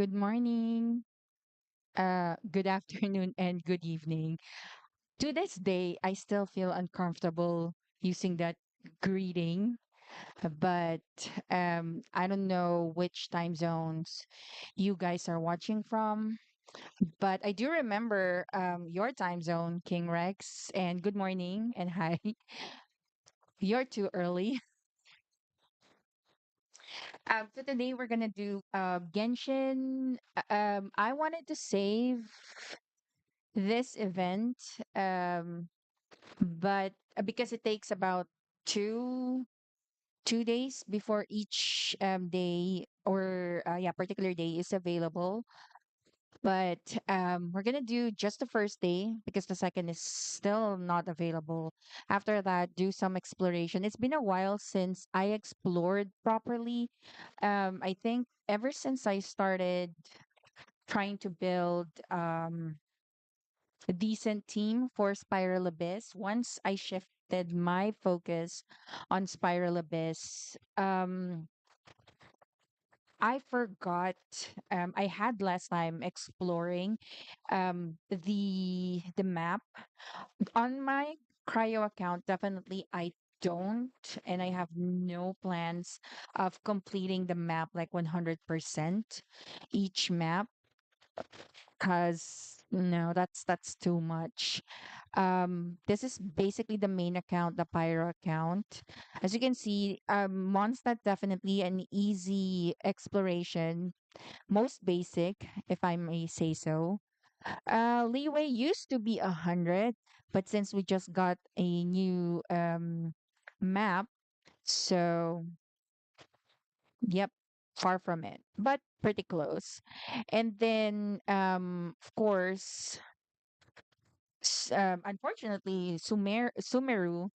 Good morning, good afternoon, and good evening. To this day, I still feel uncomfortable using that greeting, but I don't know which time zones you guys are watching from. But I do remember your time zone, King Rex, and good morning and hi. You're too early. So today we're gonna do Genshin. I wanted to save this event, um, but because it takes about two 2 days before each day or particular day is available. But we're gonna do just the first day because the second is still not available. After that, do some exploration. It's been a while since I explored properly. I think ever since I started trying to build a decent team for Spiral Abyss. Once I shifted my focus on Spiral Abyss, I forgot. I had last time exploring the map on my cryo account. Definitely, I don't, and I have no plans of completing the map like 100% each map because no, that's too much. This is basically the main account, the pyro account. As you can see, Mondstadt definitely an easy exploration, most basic, if I may say so. Leeway used to be 100, but since we just got a new map, so yep, far from it, but pretty close. And then of course unfortunately, Sumeru,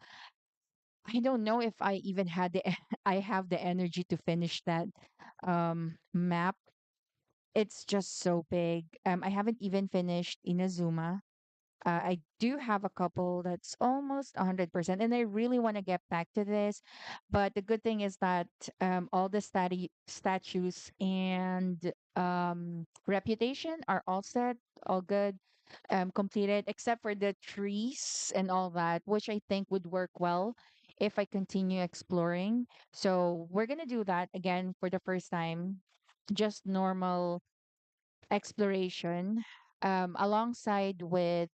I don't know if I even had I have the energy to finish that map. It's just so big. I haven't even finished Inazuma. I do have a couple that's almost 100%, and I really want to get back to this. But the good thing is that all the statues and reputation are all set, all good, completed, except for the trees and all that, which I think would work well if I continue exploring. So we're gonna do that again for the first time, just normal exploration, alongside with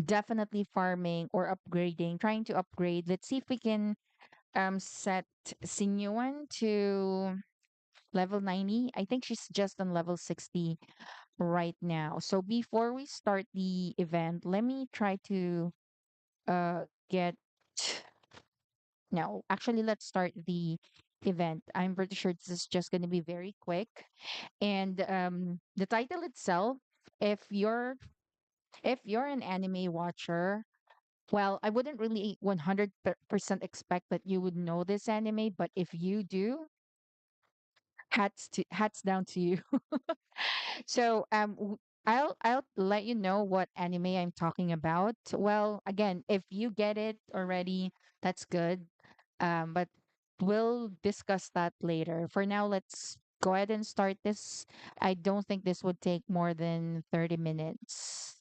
definitely farming or upgrading, trying to upgrade. Let's see if we can set Sinuan to level 90. I think she's just on level 60 right now. So before we start the event, let me try to get no, actually let's start the event. I'm pretty sure this is just going to be very quick. And the title itself, if you're if you're an anime watcher, well, I wouldn't really 100% expect that you would know this anime, but if you do, hats down to you. So, I'll let you know what anime I'm talking about. Well, again, if you get it already, that's good. But we'll discuss that later. For now, let's go ahead and start this. I don't think this would take more than 30 minutes.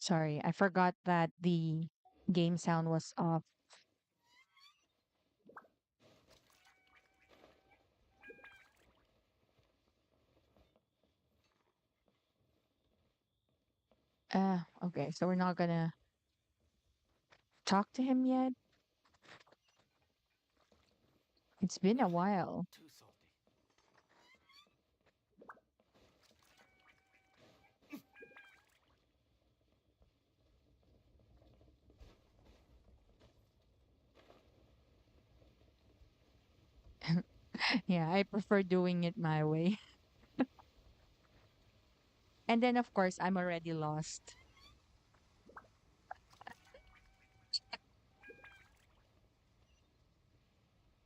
Sorry, I forgot that the game sound was off. Okay, so we're not gonna talk to him yet. It's been a while. Yeah, I prefer doing it my way. And then, of course, I'm already lost.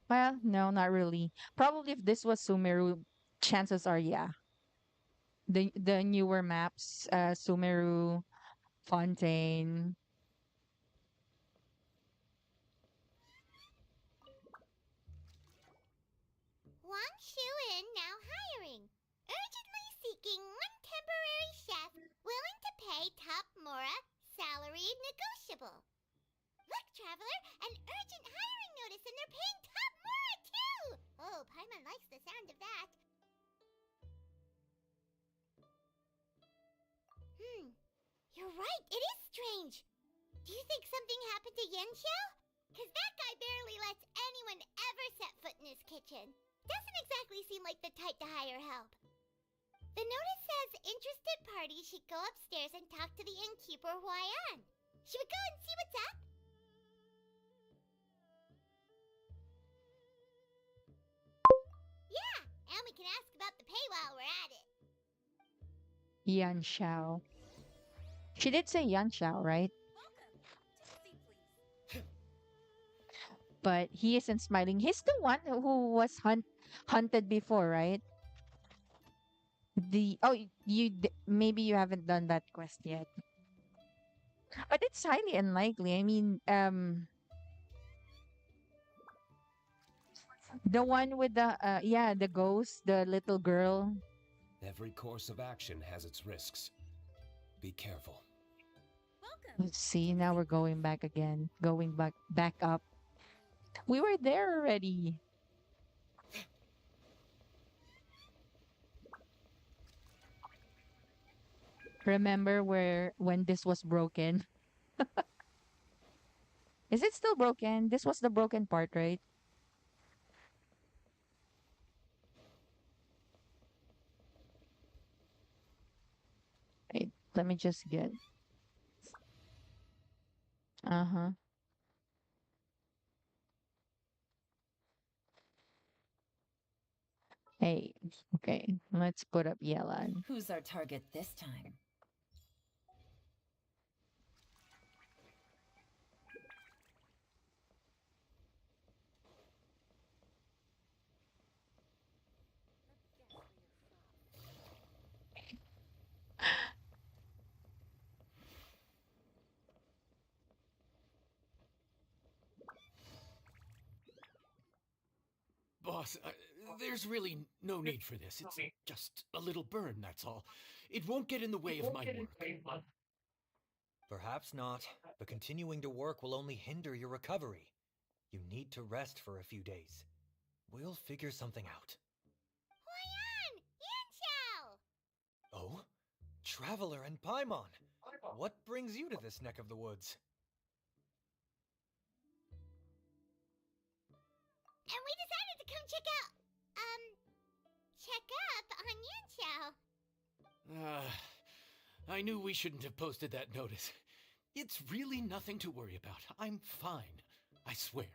Well, no, not really. Probably if this was Sumeru, chances are, yeah. The newer maps, Sumeru, Fontaine. Traveler, an urgent hiring notice, and they're paying top more too! Oh, Paimon likes the sound of that. You're right, it is strange. Do you think something happened to Yenshao? Cause that guy barely lets anyone ever set foot in his kitchen. Doesn't exactly seem like the type to hire help. The notice says interested parties should go upstairs and talk to the innkeeper Huayan. Should we go and see what's up? Yeah, and we can ask about the pay while we're at it. Yan Xiao. She did say Yan Xiao, right? But he isn't smiling. He's the one who was hunted before, right? Maybe you haven't done that quest yet. But it's highly unlikely. I mean, the one with the ghost, the little girl. Every course of action has its risks. Be careful. Let's see. Now we're going back again. Going back up. We were there already. Remember when this was broken? Is it still broken? This was the broken part, right? Wait, let me just get. Uh-huh. Hey, okay. Let's put up Yelan. Who's our target this time? Boss, there's really no need for this. It's just a little burn, that's all. It won't get in the way of my work. Perhaps not, but continuing to work will only hinder your recovery. You need to rest for a few days. We'll figure something out. Huayan! Yanxiao! Oh? Traveler and Paimon! What brings you to this neck of the woods? And we decided to come check up on Yanxiao. I knew we shouldn't have posted that notice. It's really nothing to worry about. I'm fine. I swear.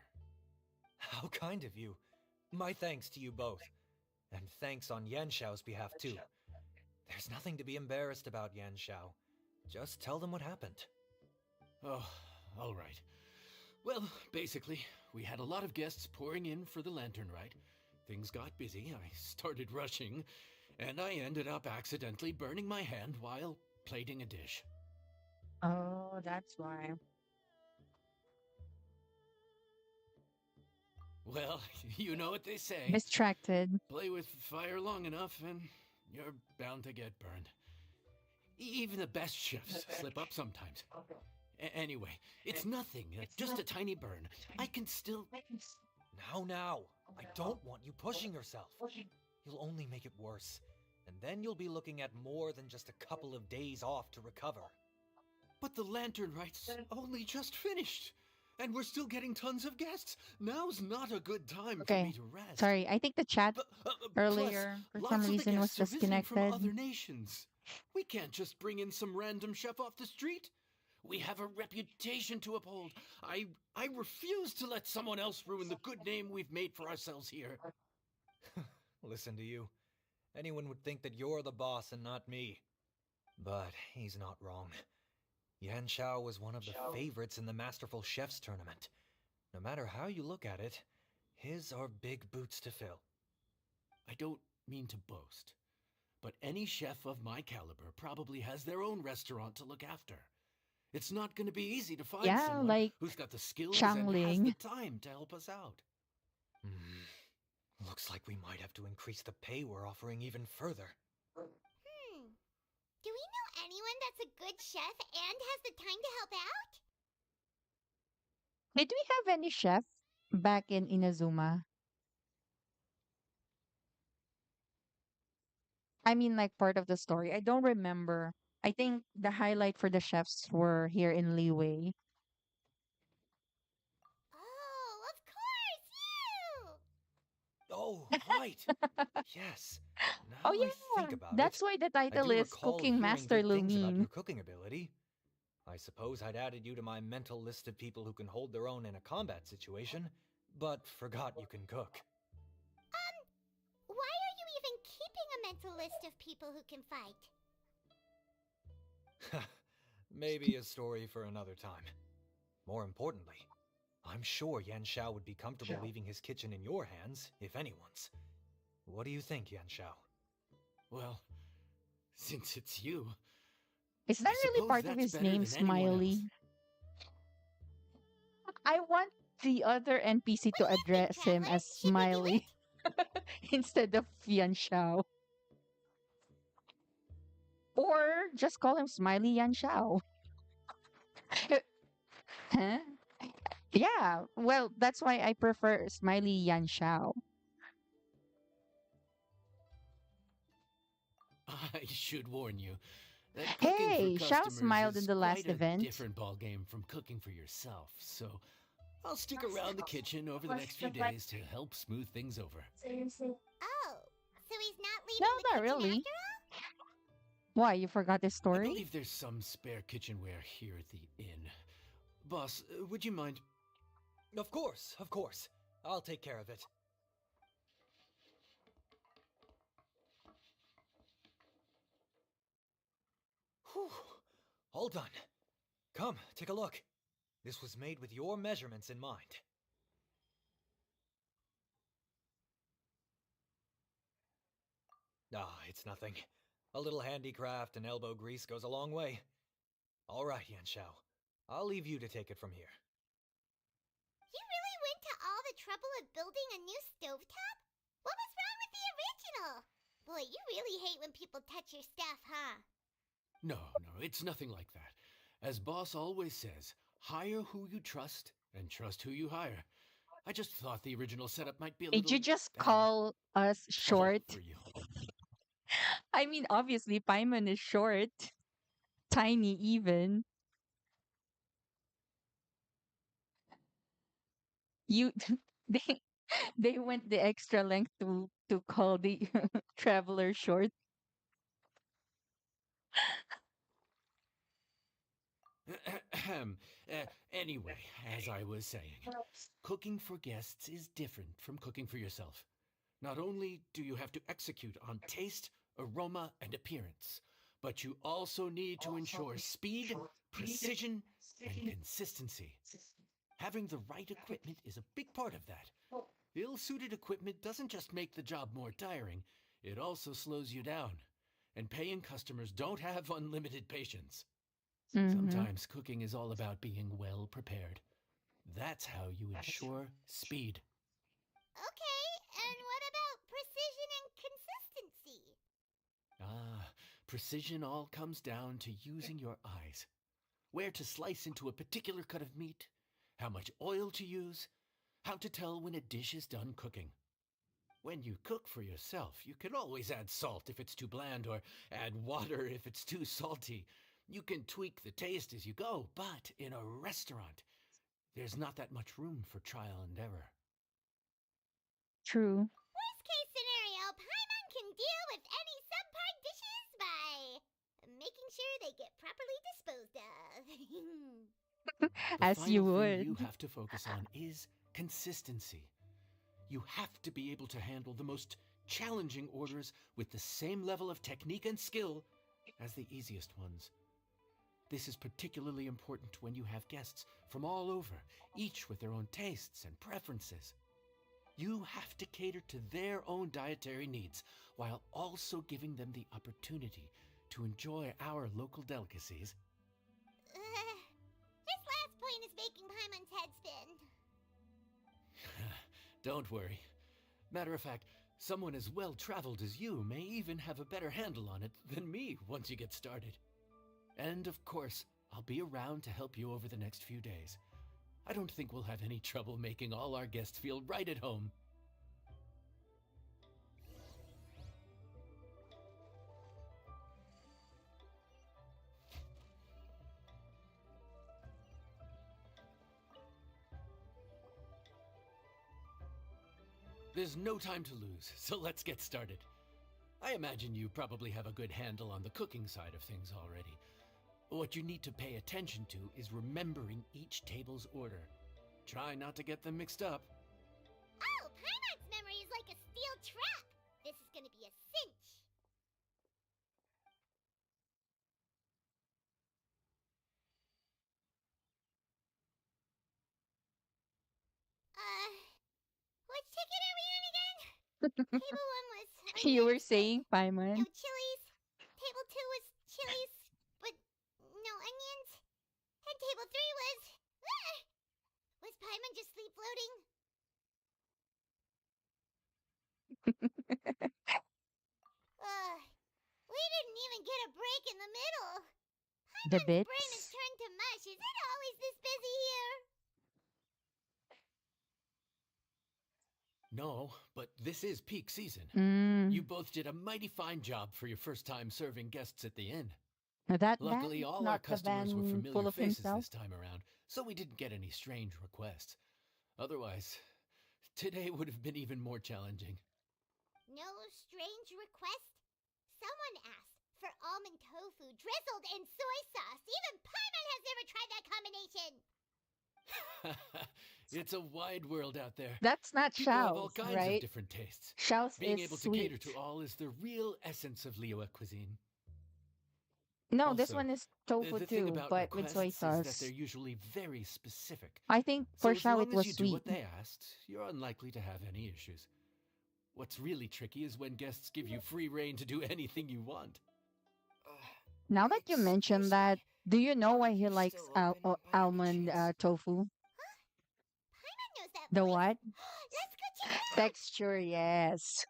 How kind of you. My thanks to you both. And thanks on Yanshao's behalf too. There's nothing to be embarrassed about, Yanshao. Just tell them what happened. Oh, all right. Well, basically, we had a lot of guests pouring in for the lantern ride. Things got busy, I started rushing, and I ended up accidentally burning my hand while plating a dish. Oh, that's why. Well, you know what they say. Distracted. Play with fire long enough and you're bound to get burned. Even the best chefs slip up sometimes. Anyway, it's nothing, just a tiny burn. I can still... Now. I don't want you pushing yourself. You'll only make it worse. And then you'll be looking at more than just a couple of days off to recover. But the lantern right's only just finished. And we're still getting tons of guests. Now's not a good time for me to rest. Sorry, I think the chat earlier Plus, for some reason was disconnected. From other nations. We can't just bring in some random chef off the street. We have a reputation to uphold. I refuse to let someone else ruin the good name we've made for ourselves here. Listen to you. Anyone would think that you're the boss and not me. But he's not wrong. Yanshao was one of the favorites in the Masterful Chefs tournament. No matter how you look at it, his are big boots to fill. I don't mean to boast, but any chef of my caliber probably has their own restaurant to look after. It's not going to be easy to find someone like who's got the skills Changling. and has the time to help us out. Looks like we might have to increase the pay we're offering even further. Do we know anyone that's a good chef and has the time to help out? Did we have any chef back in Inazuma? I mean, like part of the story. I don't remember. I think the highlight for the chefs were here in Leeway. Oh, of course, you! Oh, right. Yes. Oh Now I think yeah, about it, that's why the I title do is recall Cooking hearing Master good things about Lumine. your cooking ability. I suppose I'd added you to my mental list of people who can hold their own in a combat situation, but forgot you can cook. Why are you even keeping a mental list of people who can fight? Maybe a story for another time. More importantly, I'm sure Yan Shao would be comfortable leaving his kitchen in your hands, if anyone's. What do you think, Yan Shao? Well, since it's you, Is that I really suppose part of that's his better name, than anyone else. Smiley? I want the other NPC What to do you think, address him Traveler? as Should we do Smiley it? instead of Yan Shao. Or just call him Smiley Yan Shao. Huh? Yeah, well, that's why I prefer Smiley Yan Shao. I should warn you that cooking for Hey, Shao customers smiled in is the quite last a event. different ballgame from cooking for yourself, so I'll stick around the kitchen over the next few days to help smooth things over. Oh, so he's not No, leaving the not kitchen really. after all? Why, you forgot the I story? believe there's some spare kitchenware here at the inn. Boss, would you mind? Of course, of course. I'll take care of it. Whew. All done. Come, take a look. This was made with your measurements in mind. Ah, it's nothing. A little handicraft and elbow grease goes a long way. All right, Yan Shao. I'll leave you to take it from here. You really went to all the trouble of building a new stovetop? What was wrong with the original? Boy, you really hate when people touch your stuff, huh? No, it's nothing like that. As boss always says, hire who you trust and trust who you hire. I just thought the original setup might be a Did you little just call us tall short? for you. I mean, obviously, Paimon is short, tiny even. You, they, they went the extra length to call the traveler short. Anyway, as I was saying, cooking for guests is different from cooking for yourself. Not only do you have to execute on taste, aroma, and appearance, but you also need to ensure speed, precision, and consistency. Having the right equipment is a big part of that. Ill suited equipment doesn't just make the job more tiring, it also slows you down. And paying customers don't have unlimited patience. Mm-hmm. Sometimes cooking is all about being well prepared. That's how you ensure speed. Okay, and what about precision and consistency? Ah, precision all comes down to using your eyes. Where to slice into a particular cut of meat, how much oil to use, how to tell when a dish is done cooking. When you cook for yourself, you can always add salt if it's too bland or add water if it's too salty. You can tweak the taste as you go, but in a restaurant, there's not that much room for trial and error. True. Worst case scenario, Paimon can deal with any subpar dishes by making sure they get properly disposed of. The As you final thing would. you have to focus on is consistency. You have to be able to handle the most challenging orders with the same level of technique and skill as the easiest ones. This is particularly important when you have guests from all over, each with their own tastes and preferences. You have to cater to their own dietary needs while also giving them the opportunity to enjoy our local delicacies. This last point is making Paimon's head spin. Don't worry. Matter of fact, someone as well traveled as you may even have a better handle on it than me once you get started. And of course, I'll be around to help you over the next few days. I don't think we'll have any trouble making all our guests feel right at home. There's no time to lose, so let's get started. I imagine you probably have a good handle on the cooking side of things already. What you need to pay attention to is remembering each table's order. Try not to get them mixed up. Oh, Paimon's memory is like a steel trap! This is gonna be a cinch! Which ticket are we on again? Table 1 was You were onions, saying, but Paimon? no chilies. Table 2 was chilies, but no onions. And table 3 was... Ah! Was Paimon just sleep floating? We didn't even get a break in the middle. The Paimon's brain has bits? turned to mush. Is it always this busy here? No, but this is peak season. You Mm, both did a mighty fine job for your first time serving guests at the inn. that Luckily, van, all our not the customers were van full familiar of faces himself. this time around, so we didn't get any strange requests. Otherwise, today would have been even more challenging. No strange request? Someone asked for almond tofu drizzled in soy sauce. Even Paimon has never tried that combination. It's a wide world out there. That's not People have all Xiao's, kinds of right? different tastes. Xiao's Being is able to sweet. cater to all is the real essence of Liyue cuisine. No, this Also, one is the tofu thing too, about but with soy requests is that they're sauce. usually very specific. I think So for as Xiao long it as was you do sweet. what they asked, you're unlikely to have any issues. What's really tricky is when guests give you free reign to do anything you want. Now that you mention Excuse that, me. do you know Are why he you likes still open by any almond chance? tofu? Paimon knows that The voice. what? Let's go check it out. Texture, yes.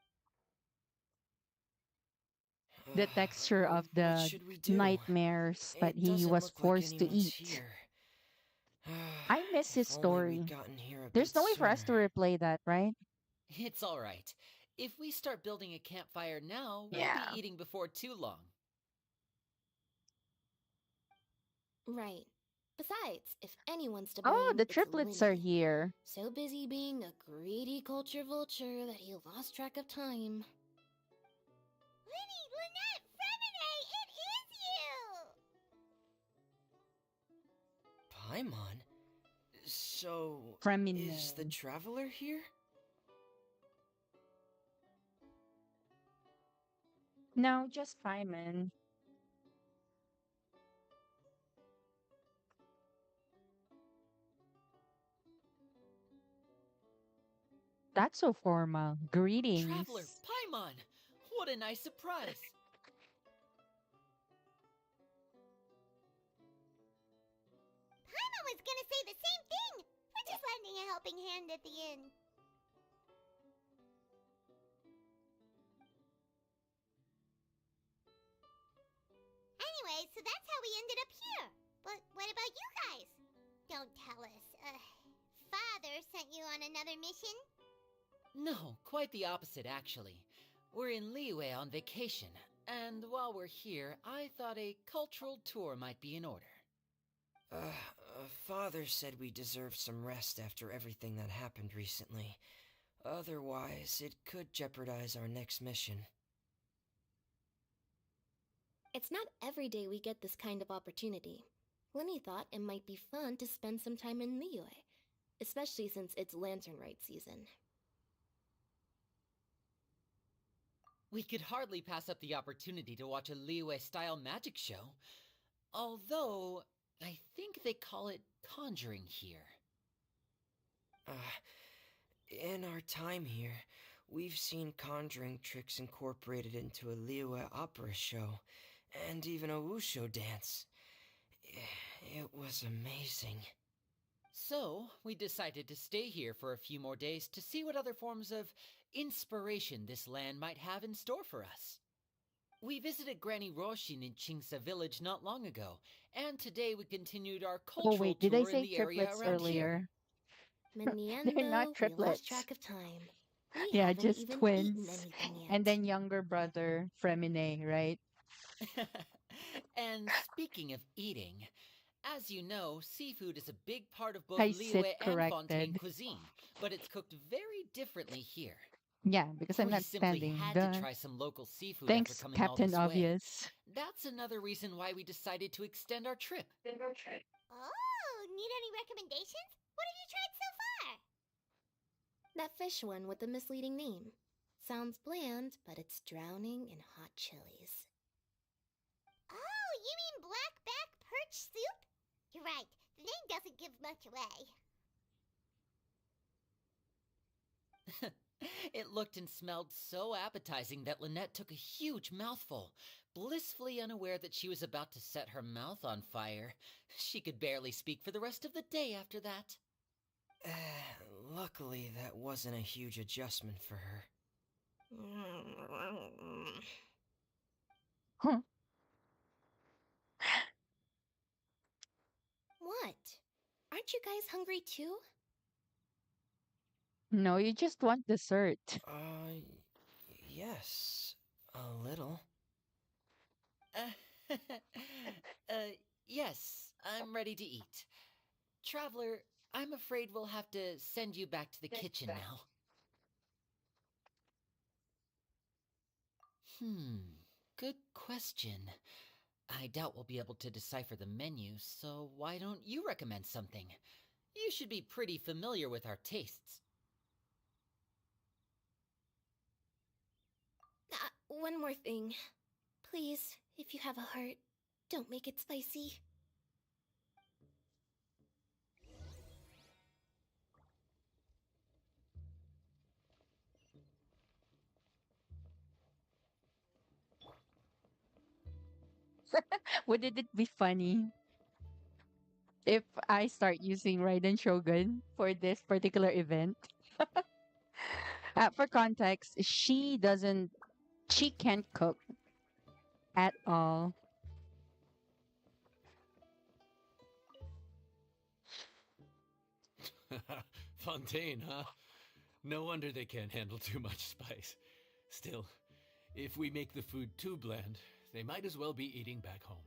The texture of What the should we do? nightmares that It he doesn't was look like forced to anyone's eat. here. I miss his If only we'd story. gotten here a There's bit no way for us to sooner. replay that, right? It's all right. If we start building a campfire now, we'll Yeah. be eating before too long. Right. Besides, if anyone's to Oh, blame, the it's triplets are Lumine. here. So busy being a greedy culture vulture that he lost track of time. Linny, Lynette, Fremine, it is you! Paimon? So, Fremine. is the traveler here? No, just Paimon. That's so formal. Greetings. Traveler, Paimon! What a nice surprise! Paimon was gonna say the same thing. We're just lending a helping hand at the inn. Anyway, so that's how we ended up here. But what about you guys? Don't tell us. Father sent you on another mission? No, quite the opposite, actually. We're in Liyue on vacation, and while we're here, I thought a cultural tour might be in order. Father said we deserve some rest after everything that happened recently. Otherwise, it could jeopardize our next mission. It's not every day we get this kind of opportunity. Lenny thought it might be fun to spend some time in Liyue, especially since it's Lantern Rite season. We could hardly pass up the opportunity to watch a Liyue-style magic show. Although, I think they call it conjuring here. In our time here, we've seen conjuring tricks incorporated into a Liyue opera show, and even a wushu dance. It was amazing. So, we decided to stay here for a few more days to see what other forms of inspiration this land might have in store for us. We visited Granny Roshin in Chingsa village not long ago, and today we continued our Oh cultural wait, did I tour in say the area triplets around here. earlier? They're not Miniendo, we lost triplets. track of time. We Yeah, haven't just even eaten twins. anything And yet. then younger brother, Fremine, right? And speaking of eating, as you know, seafood is a big part of both I sit Liyue and Fontaine corrected. cuisine, but it's cooked very differently here. Yeah, because I'm We not simply standing. had to Duh. try some local seafood after Thanks, coming all Captain this way. Obvious. That's another reason why we decided to extend our trip. Oh, need any recommendations? What have you tried so far? That fish one with the misleading name. Sounds bland, but it's drowning in hot chilies. Oh, you mean blackback perch soup? You're right, the name doesn't give much away. It looked and smelled so appetizing that Lynette took a huge mouthful, blissfully unaware that she was about to set her mouth on fire. She could barely speak for the rest of the day after that. Luckily, that wasn't a huge adjustment for her. Huh. What? Aren't you guys hungry too? No, you just want dessert. Yes, a little. Uh, yes, I'm ready to eat. Traveler, I'm afraid we'll have to send you back to the kitchen now. Good question. I doubt we'll be able to decipher the menu, so why don't you recommend something? You should be pretty familiar with our tastes. One more thing. Please, if you have a heart, don't make it spicy. Wouldn't it be funny if I start using Raiden Shogun for this particular event? For context, she can't cook at all. Fontaine, huh? No wonder they can't handle too much spice. Still, if we make the food too bland, they might as well be eating back home.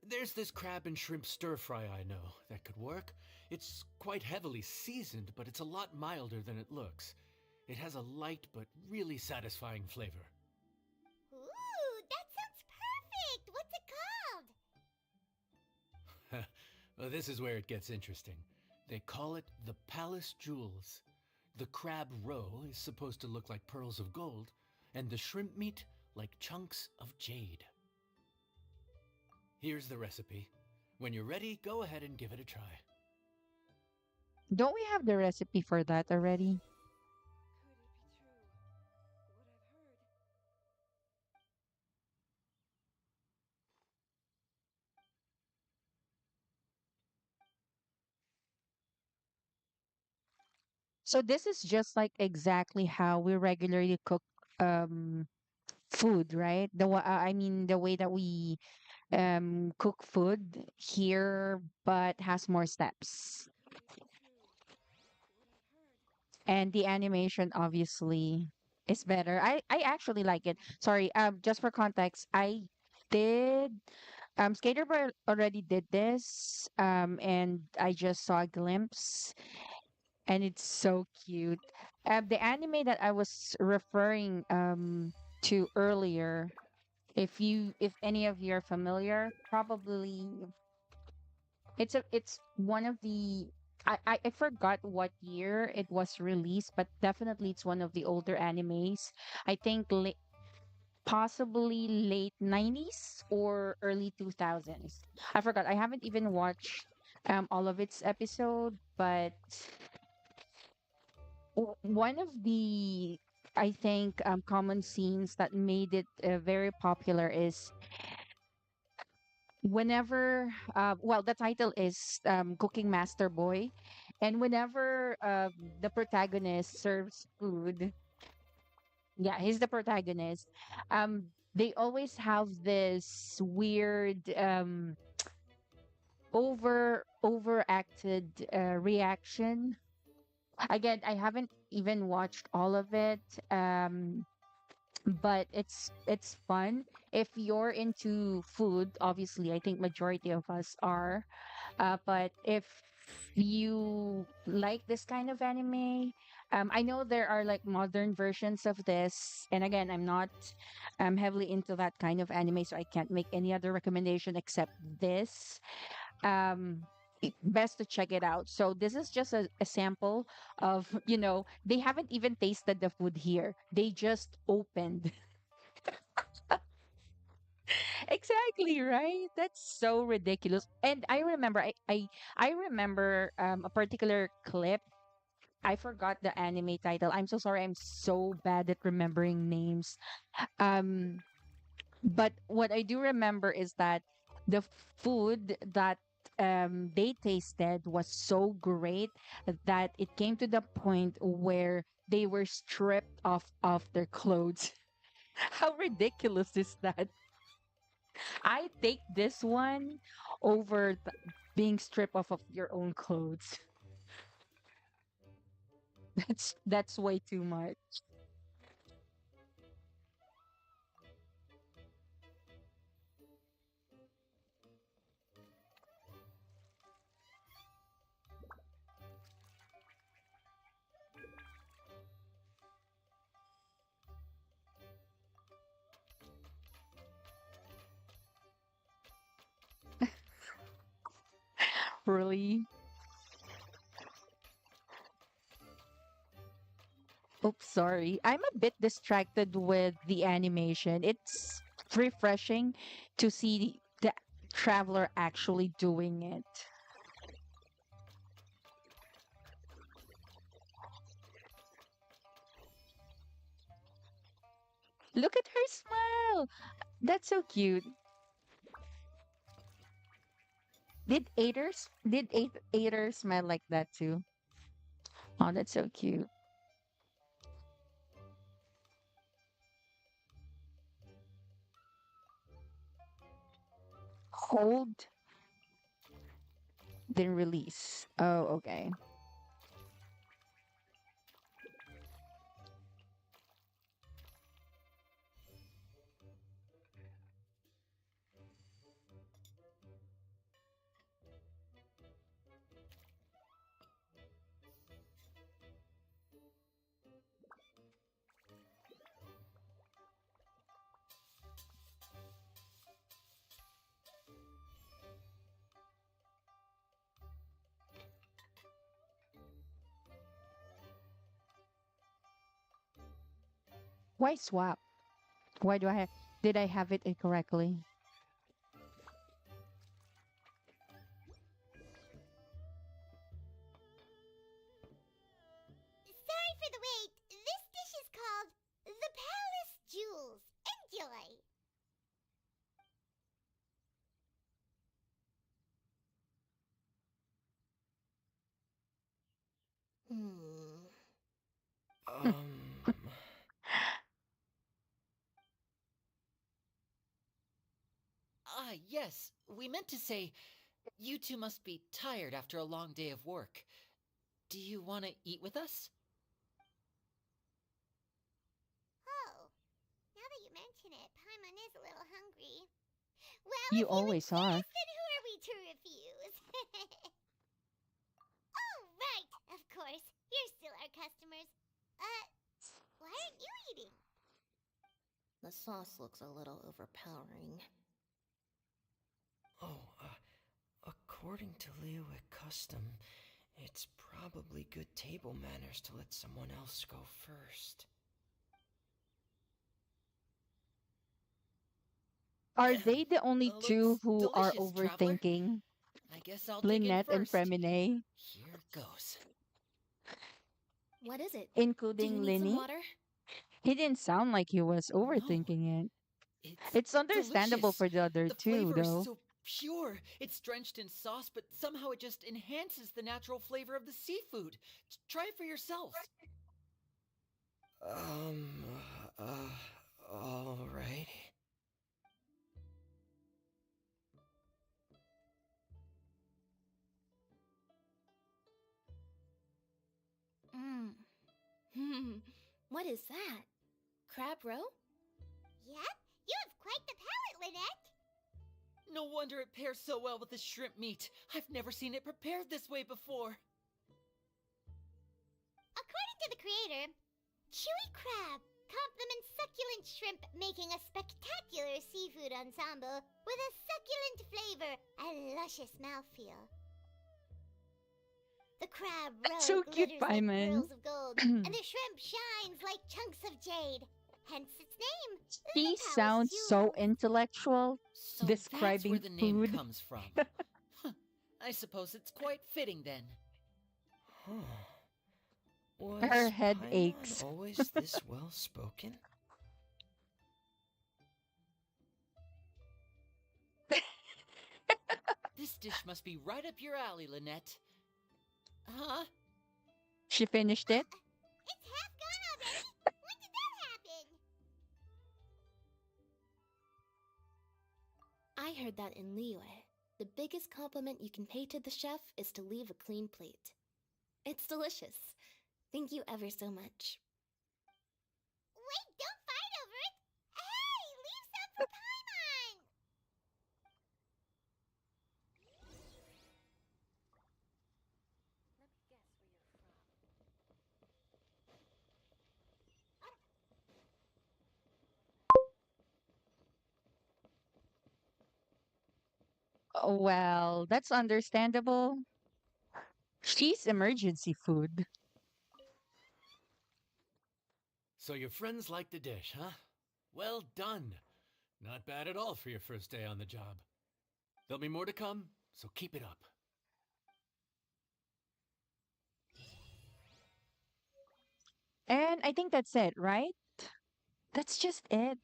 There's this crab and shrimp stir fry I know that could work. It's quite heavily seasoned, but it's a lot milder than it looks. It has a light but really satisfying flavor. Ooh, that sounds perfect! What's it called? Well, this is where it gets interesting. They call it the Palace Jewels. The crab roe is supposed to look like pearls of gold, and the shrimp meat like chunks of jade. Here's the recipe. When you're ready, go ahead and give it a try. Don't we have the recipe for that already? So this is just like exactly how we regularly cook um food, right? I mean the way that we cook food here, but has more steps. And the animation obviously is better. I actually like it. Sorry, just for context, I did Skater Boy already did this, and I just saw a glimpse, and it's so cute. The anime that I was referring to earlier, if any of you are familiar, probably it's one of the I forgot what year it was released, but definitely it's one of the older animes. I think possibly late 90s or early 2000s. I forgot. I haven't even watched all of its episode, but one of the I think common scenes that made it very popular is whenever well the title is Cooking Master Boy, And whenever the protagonist serves food, yeah, he's the protagonist. They always have this weird overacted reaction. Again, I haven't even watched all of it. But it's fun if you're into food. Obviously, I think majority of us are. But if you like this kind of anime, I know there are like modern versions of this. And again, I'm not heavily into that kind of anime, so I can't make any other recommendation except this. Best to check it out. So this is just a sample of, they haven't even tasted the food here. They just opened. Exactly, right? That's so ridiculous. And I remember I remember a particular clip. I forgot the anime title. I'm so sorry. I'm so bad at remembering names. Um but what I do remember is that the food that they tasted was so great that it came to the point where they were stripped of their clothes. How ridiculous is that? I take this one over being stripped off of your own clothes. That's way too much. Really? Oops, sorry. I'm a bit distracted with the animation. It's refreshing to see the traveler actually doing it. Look at her smile. That's so cute. Did Ader smile like that too? Oh, that's so cute. Hold, then release. Oh, okay. Why swap? Why do I have? Did I have it incorrectly? Sorry for the wait. This dish is called the Palace Jewels. Enjoy! Hmm. Um, Ah, yes, we meant to say, you two must be tired after a long day of work. Do you want to eat with us? Oh, now that you mention it, Paimon is a little hungry. Well, You if you always are. insist, then who are we to refuse? Oh, right, of course. You're still our customers. Uh, why aren't you eating? The sauce looks a little overpowering. oh, according to Liyue custom, it's probably good table manners to let someone else go first. Are they the only two Looks who are delicious, traveler. overthinking? I guess I'll dig in Lynette and first. Femine, Here goes. What is it? Do you including need some Linny? water? He didn't sound like he was No, overthinking it. it's It's understandable delicious. for the other The two, flavor is though. so pure. It's drenched in sauce, but somehow it just enhances the natural flavor of the seafood. Try it for yourself. Um, all right. Hmm. What is that? Crab roe? Yep, you have quite the palate, Lynette. No wonder it pairs so well with the shrimp meat. I've never seen it prepared this way before. According to the creator, chewy crab complements succulent shrimp, making a spectacular seafood ensemble with a succulent flavor and luscious mouthfeel. The crab That's roe so cute, glitters like Paimon. pearls of gold, and the shrimp shines like chunks of jade. Hence its name, She the Palace sounds so Jewel. intellectual So that's where describing the name food. comes from. Huh. I suppose it's quite fitting then. Huh. Her Was head Paimon aches. always this well spoken? This dish must be right up your alley, Lynette. Huh? She finished it. It's half gone already? When did that happen? I heard that in Liyue. The biggest compliment you can pay to the chef is to leave a clean plate. It's delicious. Thank you ever so much. Wait, don't fight over it! Hey, leave some for Paimon! Well, that's understandable. She's emergency food. So your friends like the dish, huh? Well done. Not bad at all for your first day on the job. There'll be more to come, so keep it up. And I think that's it, right? That's just it.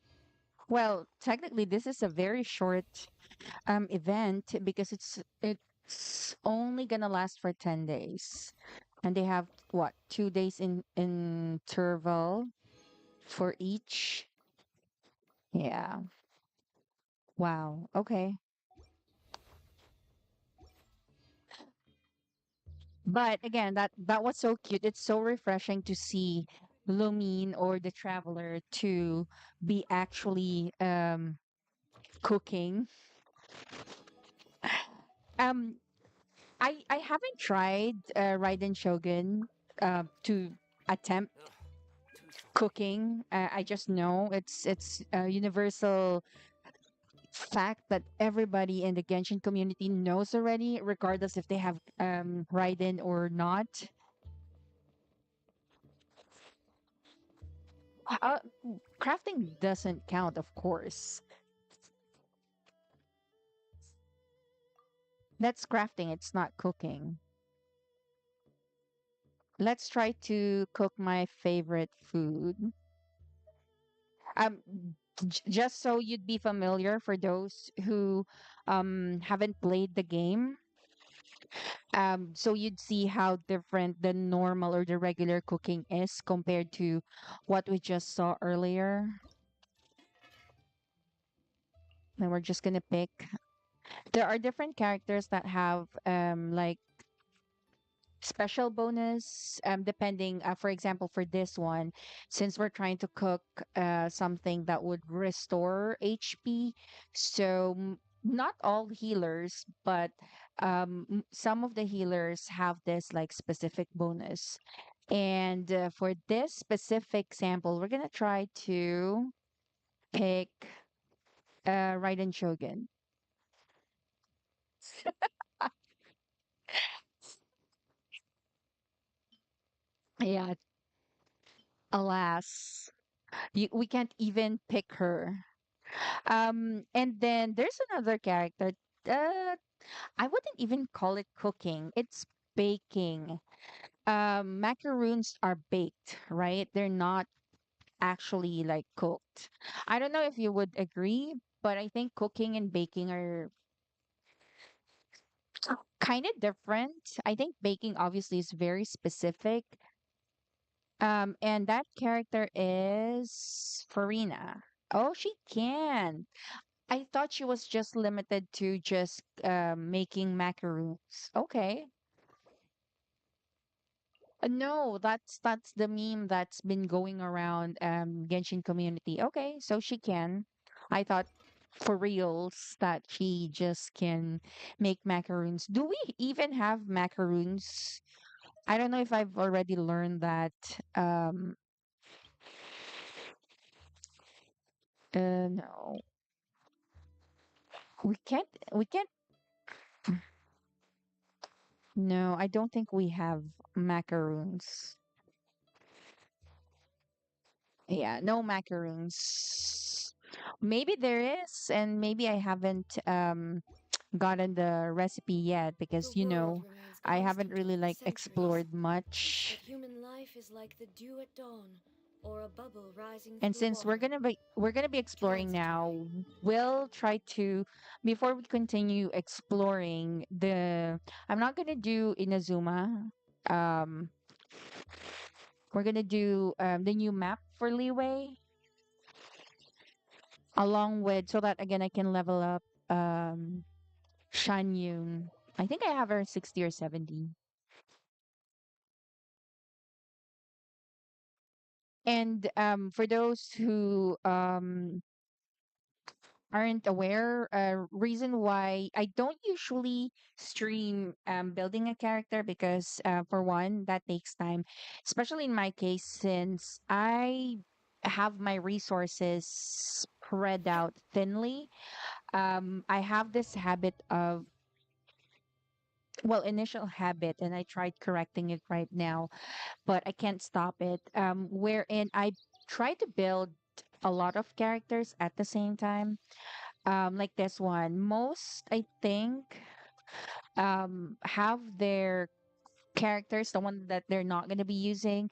Well, technically, this is a very short event because it's only gonna last for 10 days. And they have what, 2 days in interval for each. Yeah. Wow. Okay. But again, that was so cute. It's so refreshing to see Lumine or the traveler to be actually cooking. Um I haven't tried Raiden Shogun to attempt cooking. I just know it's a universal fact that everybody in the Genshin community knows already, regardless if they have Raiden or not. Uh, Crafting doesn't count, of course. That's crafting. It's not cooking. Let's try to cook my favorite food. Um, just so you'd be familiar for those who haven't played the game, so you'd see how different the normal or the regular cooking is compared to what we just saw earlier. And we're just gonna pick. There are different characters that have like special bonus depending for example for this one, since we're trying to cook something that would restore HP, so not all healers, but some of the healers have this like specific bonus. And for this specific sample, we're gonna try to pick Raiden Shogun. Yeah, alas, we can't even pick her. And then there's another character. Uh, I wouldn't even call it cooking. It's baking. Macaroons are baked, right? They're not actually like cooked. I don't know if you would agree, but I think cooking and baking are kind of different. I think baking obviously is very specific. And that character is Farina. Oh, she can. I thought she was just limited to just making macaroons. Okay. No, that's the meme that's been going around Genshin community. Okay, so she can. I thought for reals that she just can make macaroons. Do we even have macaroons? I don't know if I've already learned that. No, we can't. No, I don't think we have macaroons. Yeah, no macaroons. Maybe there is, and maybe I haven't gotten the recipe yet The because world remains I haven't constant really over like centuries. explored much. But human life is like the dew at dawn, or a bubble rising And through since water. we're gonna be exploring Transitory. now, we'll try to before we continue exploring the I'm not gonna do Inazuma. Um we're gonna do the new map for Leeway along with so that again I can level up Shan Yun. I think I have her 60 or 70. And for those who aren't aware, reason why I don't usually stream building a character because for one, that takes time, especially in my case, since I have my resources spread out thinly. I have this habit of well, initial habit, and I tried correcting it right now, but I can't stop it. Wherein I try to build a lot of characters at the same time. Like this one. Most I think have their characters, the one that they're not gonna be using,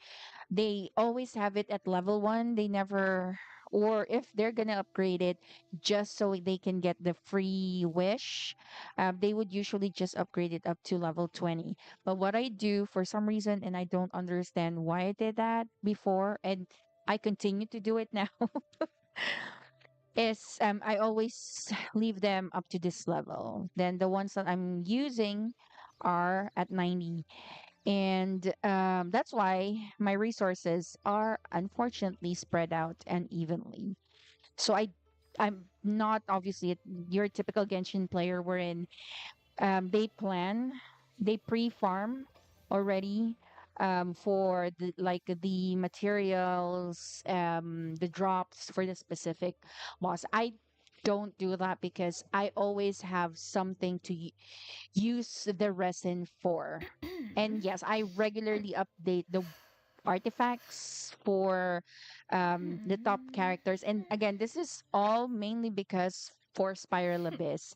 they always have it at level one. They never or if they're gonna upgrade it just so they can get the free wish, they would usually just upgrade it up to level 20. But what I do for some reason, and I don't understand why I did that before, and I continue to do it now, is I always leave them up to this level. Then the ones that I'm using are at 90. And that's why my resources are unfortunately spread out unevenly. So I'm not obviously your typical Genshin player wherein they plan, they pre-farm already for the like the materials, the drops for the specific boss. I don't do that because I always have something to use the resin for. And yes, I regularly update the artifacts for the top characters. And again, this is all mainly because for Spiral Abyss.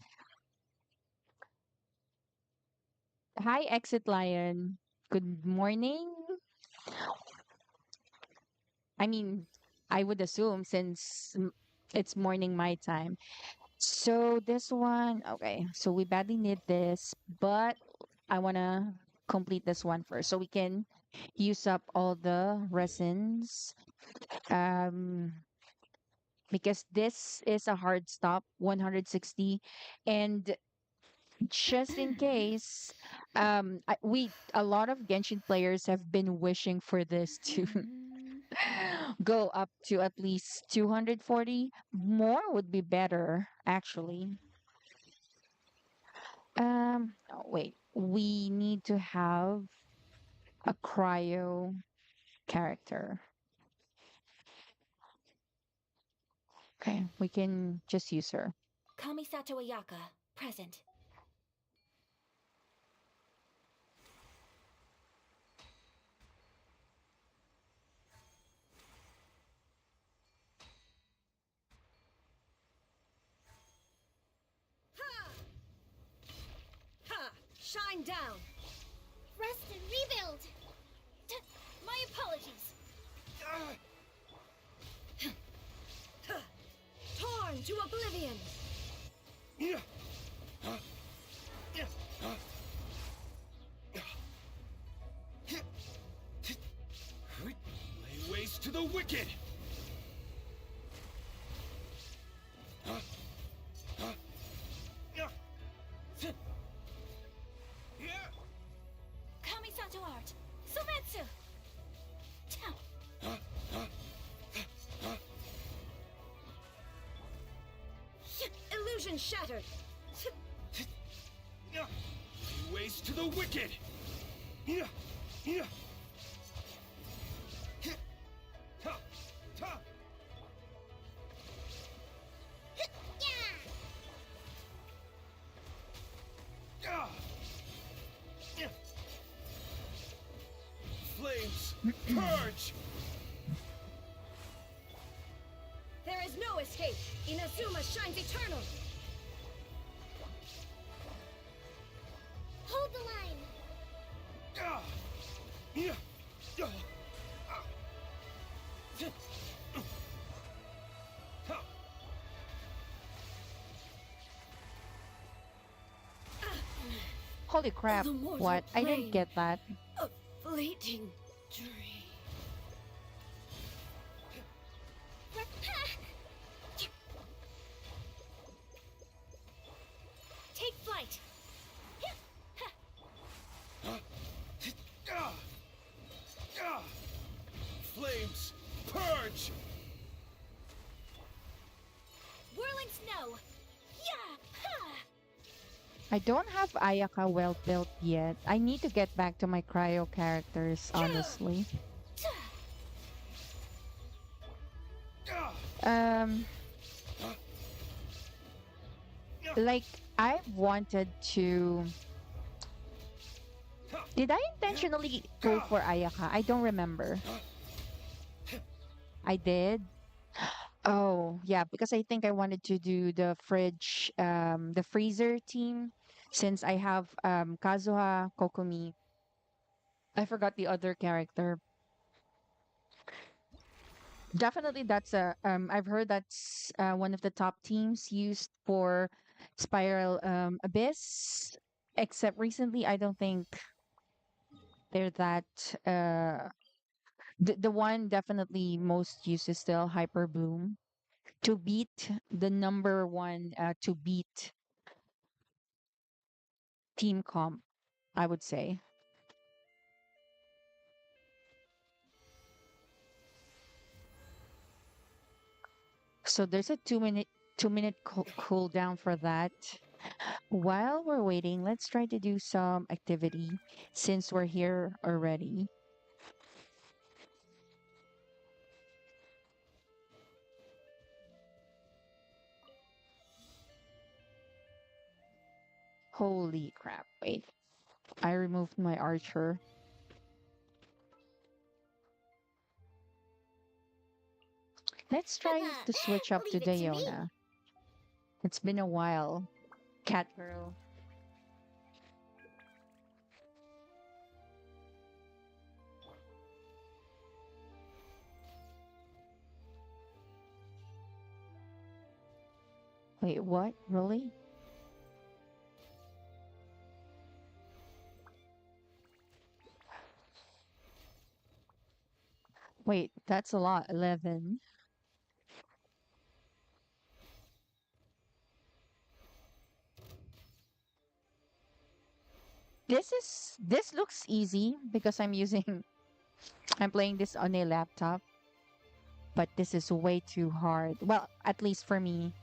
Hi, Exit Lion. Good morning. I mean, I would assume since it's morning my time. So this one, okay. So we badly need this, but I want to complete this one first so we can use up all the resins. Um, because this is a hard stop, 160, and just in case we a lot of Genshin players have been wishing for this to go up to at least 240. More would be better actually. Oh, wait, we need to have a cryo character. Okay, we can just use her. Kamisato Ayaka, present. Ha! Shine down! Rest and rebuild! My apologies! Torn to oblivion! Illusion shattered. Ways to the wicked! Yeah, yeah. Ta, ta. Ah. Yeah. Flames, purge! There is no escape. Inazuma shines eternal. Hold the line. Ah. Yeah. Ah. Ah. Ta. Holy crap. The mortal What? I didn't plane. get that. A fleeting dream. Take flight. Ah. Ah. Flames, purge! Whirling snow. Yeah. Ha. I don't have Ayaka well built yet. I need to get back to my cryo characters, honestly. Ah. Um, like, I wanted to. Did I intentionally go for Ayaka? I don't remember. I did. Oh, yeah, because I think I wanted to do the freezer team, since I have Kazuha, Kokumi. I forgot the other character. Definitely, that's a I've heard that's one of the top teams used for Spiral Abyss. Except recently, I don't think they're that. The one definitely most used is still Hyper Bloom to beat the number one to beat team comp, I would say. So there's a 2-minute cooldown for that. While we're waiting, let's try to do some activity since we're here already. Holy crap. Wait, I removed my archer. Let's try to switch up to Leave it to me. Diona. It's been a while. Cat girl. Wait, what? Really? Wait, that's a lot. 11. This looks easy because I'm using I'm playing this on a laptop, but this is way too hard. Well, at least for me,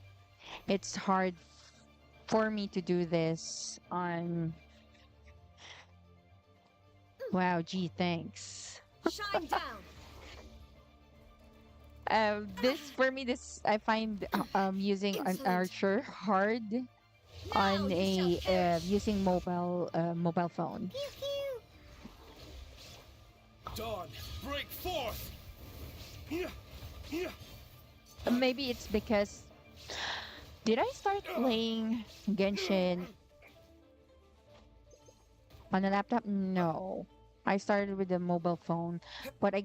it's hard for me to do this on. Wow, gee, thanks. Shine down. This for me, this I find using an Insolent. archer hard Now on you shall a perish. using mobile phone. Pew pew. Dawn, break forth! Yeah, yeah. Maybe it's because did I start playing Genshin on a laptop? No. I started with a mobile phone. But I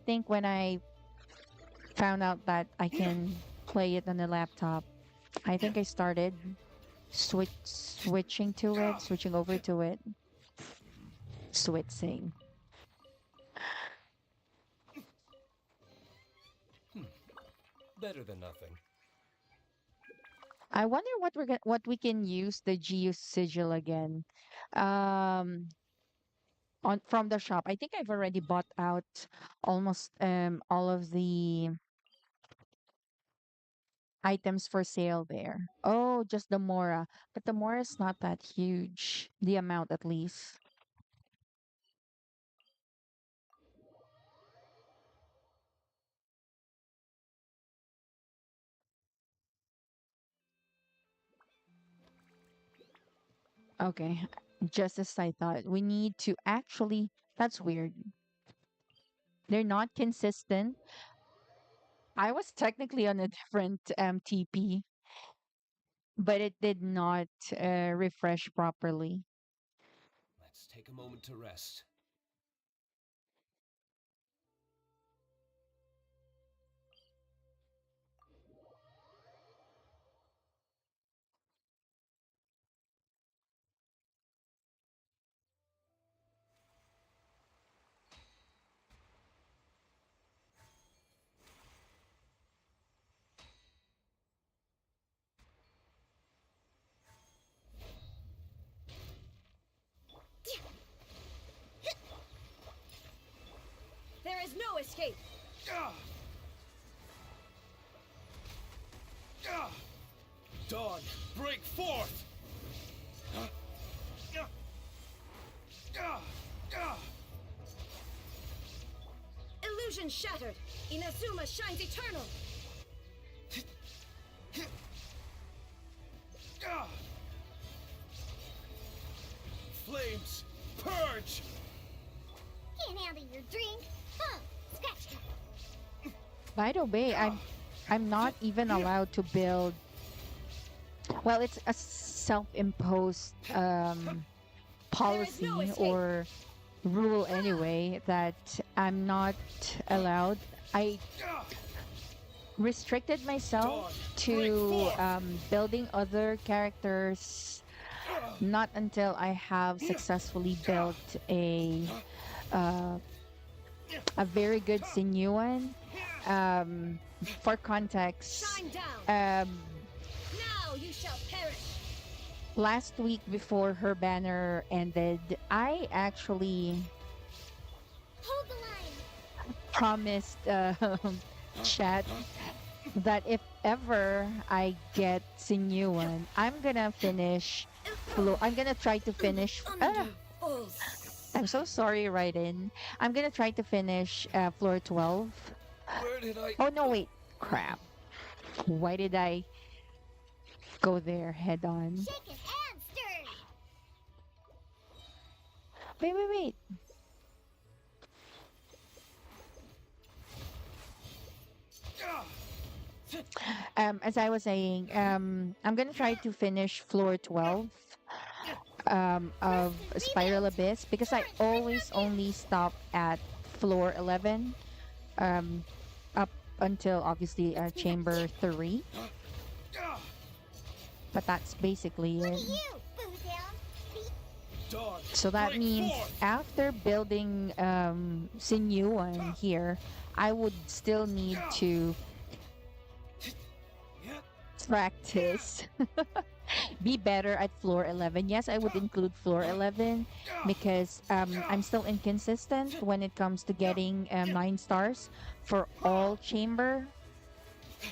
think when I found out that I can play it on a laptop, I think I started switching over to it, switching. Better than nothing. I wonder what we can use the Geo sigil again. Um on from the shop. I think I've already bought out almost all of the items for sale there? Oh, just the Mora. But the Mora is not that huge, the amount at least. Okay, just as I thought. We need to actually, that's weird. They're not consistent. I was technically on a different TP, but it did not refresh properly. Let's take a moment to rest. There is no escape. Ah! Ah! Dawn, break forth! Ah! Ah! Ah! Ah! Illusion shattered. Inazuma shines eternal. Ah! Flames, purge! Can't handle your drink? Huh, scratch that. By the way, I'm not even allowed to build. Well, it's a self-imposed There is no policy escape. or rule anyway that I'm not allowed. I Ah! restricted myself Dawn, break to forth! building other characters Ah! not until I have successfully built uh, a very good Sinuan. For context, Shine down. Now you shall perish. last week before her banner ended, I actually Hold the line. promised chat that if ever I get Sinuan, I'm gonna finish. I'm gonna try to finish. I'm so sorry, Raiden. I'm gonna try to finish floor 12. Where did I... Oh no, wait, crap. Why did I go there head on? Shaken and stirred. Wait. Ah! As I was saying, I'm gonna try to finish floor 12 of Spiral Abyss because I always only stop at floor 11 um, up until obviously chamber 3. Ah! But that's basically Look it. at you, Boozound. Dawn, So that break means forth! after building Sinuan here, I would still need to practice be better at floor 11. Yes, I would include floor 11 because I'm still inconsistent when it comes to getting 9 stars for all chamber. Pew,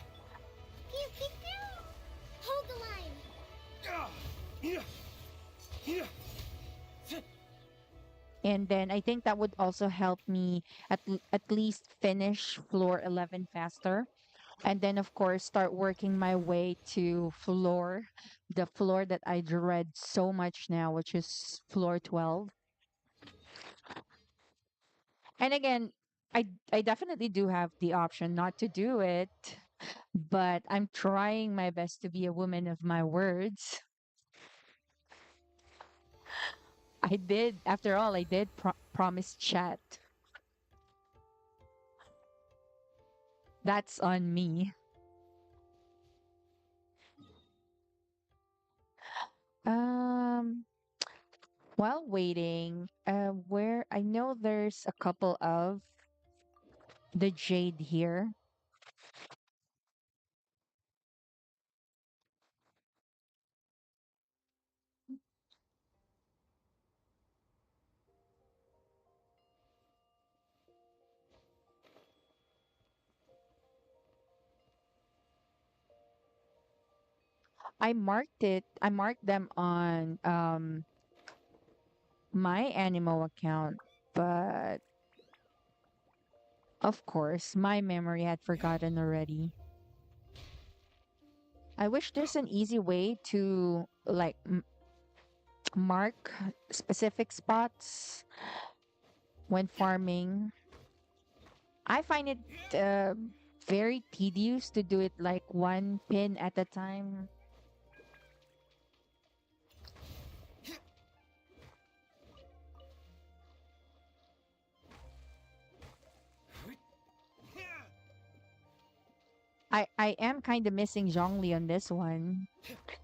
pew, pew. Hold the line. Ah! Yeah! Yeah! And then I think that would also help me at least finish floor 11 faster. And then, of course, start working my way to the floor that I dread so much now, which is floor 12. And again, I definitely do have the option not to do it, but I'm trying my best to be a woman of my words. After all, I did promise chat. That's on me. Um, while waiting, where I know there's a couple of the Jade here. I marked them on my Animo account, but of course, my memory had forgotten already. I wish there's an easy way to like mark specific spots when farming. I find it uh, very tedious to do it like one pin at a time. I am kind of missing Zhongli on this one.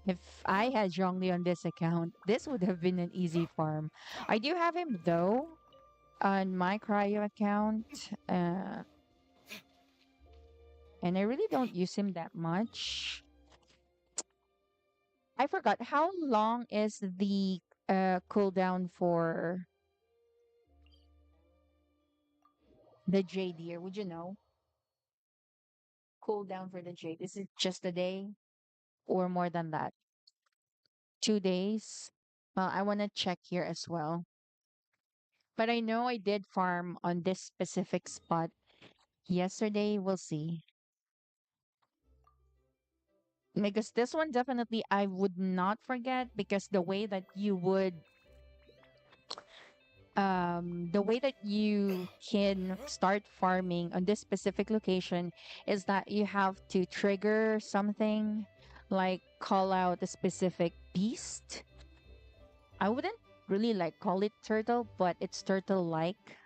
If I had Zhongli on this account, this would have been an easy farm. I do have him though on my cryo account, and I really don't use him that much. I forgot how long is the cooldown for the jade here? Would you know? Cooldown for the jade. Is it just a day or more than that? 2 days? Well, I want to check here as well. But I know I did farm on this specific spot yesterday. We'll see. Because this one definitely I would not forget because the way that you can start farming on this specific location is that you have to trigger something like call out a specific beast. I wouldn't really like call it turtle, but it's turtle like.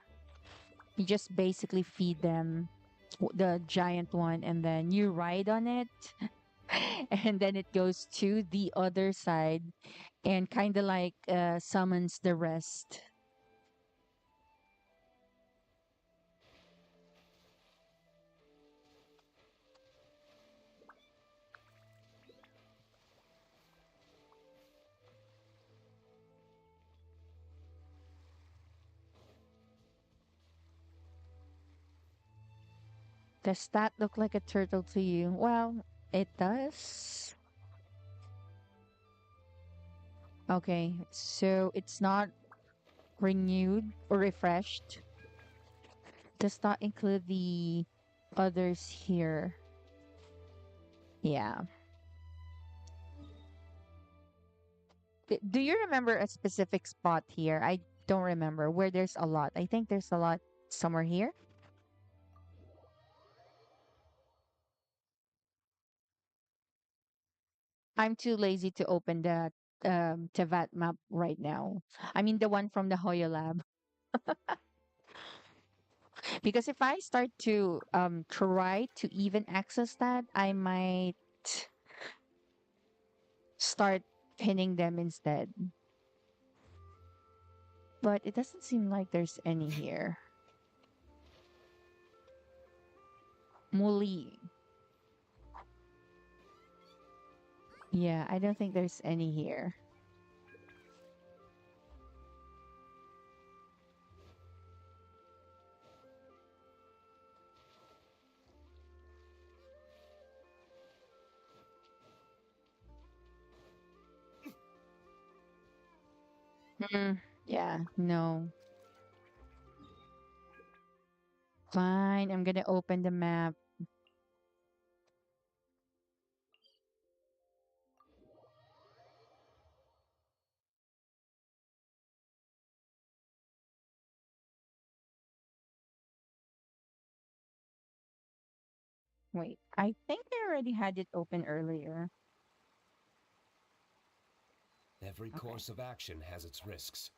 You just basically feed them the giant one and then you ride on it and then it goes to the other side and kind of like summons the rest. Does that look like a turtle to you? Well, it does. Okay, so it's not renewed or refreshed. Does not include the others here. Yeah. Do you remember a specific spot here? I don't remember where there's a lot. I think there's a lot somewhere here. I'm too lazy to open the Tevat map right now. I mean the one from the Hoyo lab. Because if I start to try to even access that, I might start pinning them instead. But it doesn't seem like there's any here. Muli. Yeah, I don't think there's any here. Hmm. Yeah, no. Fine, I'm gonna open the map. Wait, I think I already had it open earlier. Every Okay. course of action has its risks.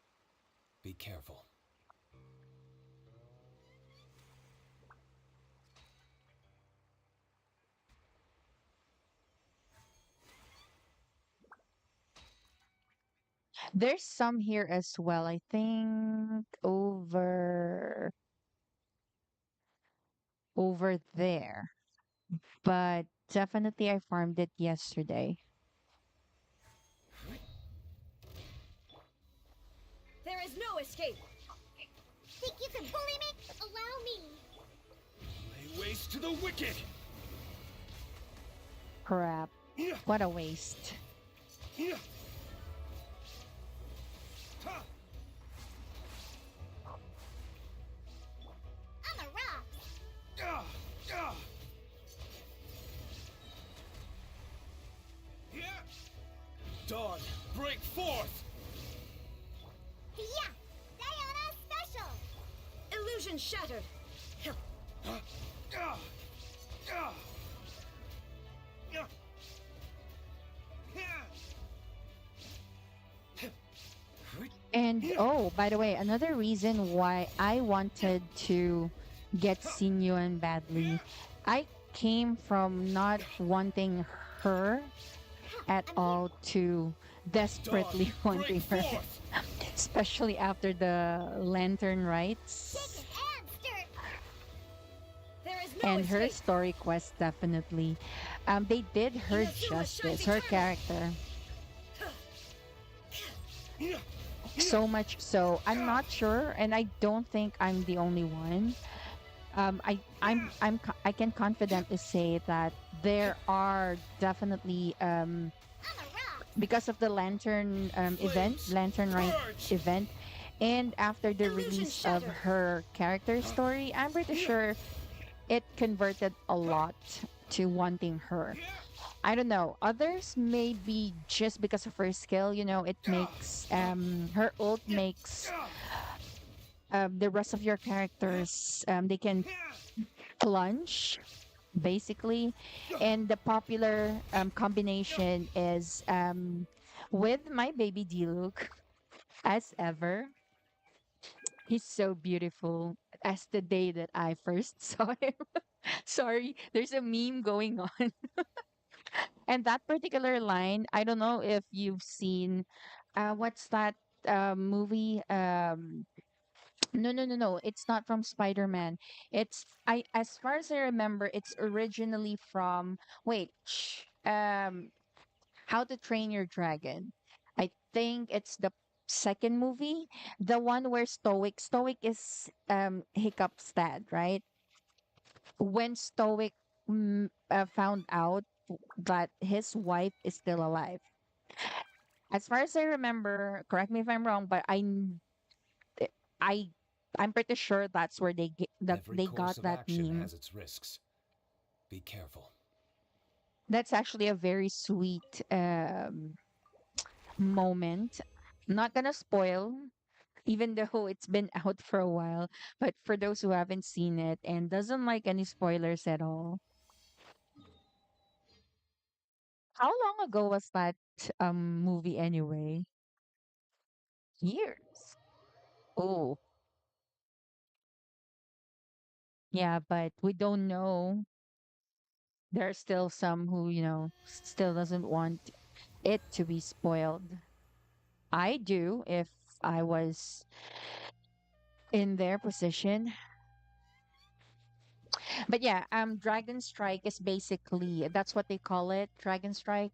Be careful. There's some here as well. I think over there. But definitely I farmed it yesterday. There is no escape. Think you can bully me? Allow me. Lay waste to the wicked! Crap. What a waste. I'm a rock. Dawn, break forth! Yeah, Diana special. Illusion shattered. And oh, by the way, another reason why I wanted to get Sinyuan badly, I came from not wanting her at all to Dawn, desperately break wanting her, forth! especially after the lantern rites Chicken and stir. There is no and her escape. story quest. Definitely, they did her Inazuma shines justice, her eternal. character. So much so, I'm not sure, and I don't think I'm the only one. I can confidently say that there are definitely I'm a rock. because of the lantern event, Flames, lantern right purge! event, and after the Illusion release of shattered. her character story, I'm pretty sure it converted a lot to wanting her. I don't know. Others may be just because of her skill. It makes her ult makes the rest of your characters they can plunge basically, and the popular combination is with my baby Diluc as ever. He's so beautiful as the day that I first saw him. Sorry, there's a meme going on. And that particular line, I don't know if you've seen what's that movie? No. It's not from Spider-Man. It's I as far as I remember, it's originally from How to Train Your Dragon. I think it's the second movie, the one where Stoic is Hiccup's dad, right? When Stoic found out that his wife is still alive. As far as I remember, correct me if I'm wrong, but eh, I I'm pretty sure that's where Every they got course of that action meme. has its risks. Be careful. That's actually a very sweet moment. Not gonna spoil, even though it's been out for a while, but for those who haven't seen it and doesn't like any spoilers at all. How long ago was that movie anyway? Years. Oh, yeah, but we don't know. There are still some who, still doesn't want it to be spoiled. I do if I was in their position. But yeah, Dragon Strike is basically that's what they call it, Dragon Strike.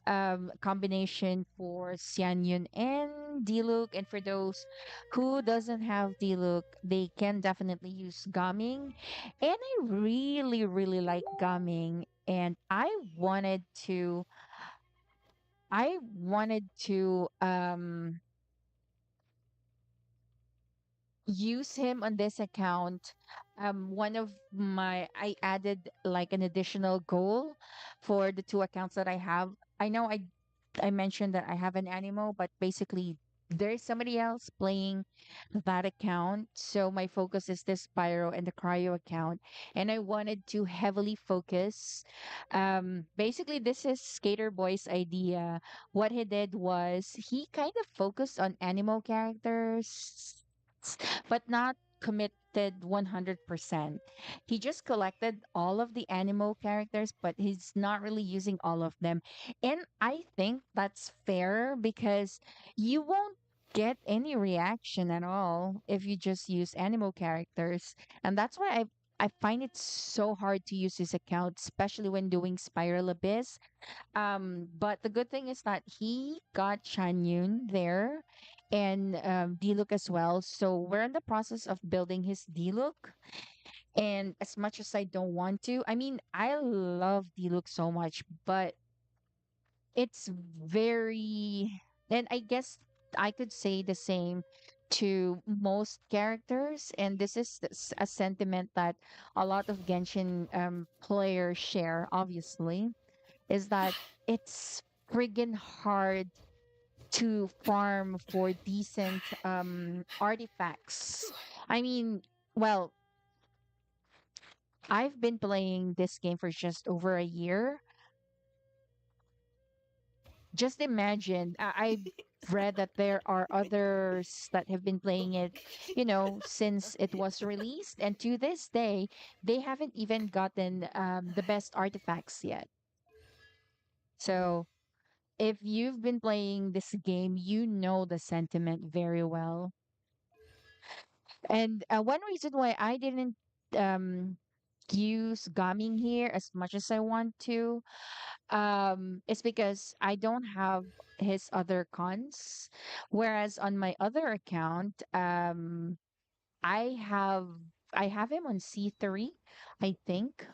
Combination for Xian Yun and Diluc. And for those who doesn't have Diluc, they can definitely use Gaming. And I really, really like Gaming. And I wanted to use him on this account. One of my I added like an additional goal for the two accounts that I have. I know I mentioned that I have an Animo, but basically there's somebody else playing that account. So my focus is this Spyro and the Cryo account. And I wanted to heavily focus. Basically this is Skater Boy's idea. What he did was he kind of focused on Animo characters, but not committed 100%. He just collected all of the animal characters, but he's not really using all of them. And I think that's fair because you won't get any reaction at all if you just use animal characters. And that's why I find it so hard to use his account, especially when doing Spiral Abyss. But the good thing is that he got Chanyun there and D-Look as well. So we're in the process of building his D-Look. And as much as I don't want to, I mean, I love D-Look so much, but it's very, and I guess I could say the same to most characters, and this is a sentiment that a lot of Genshin players share, obviously, is that it's friggin' hard to farm for decent artifacts. I mean, well, I've been playing this game for just over a year. Just imagine, I've read that there are others that have been playing it, since it was released, and to this day, they haven't even gotten the best artifacts yet. So if you've been playing this game, you know the sentiment very well. And one reason why I didn't um, use gaming here as much as I want to, is because I don't have his other cons. Whereas on my other account, I have I have him on C3, I think.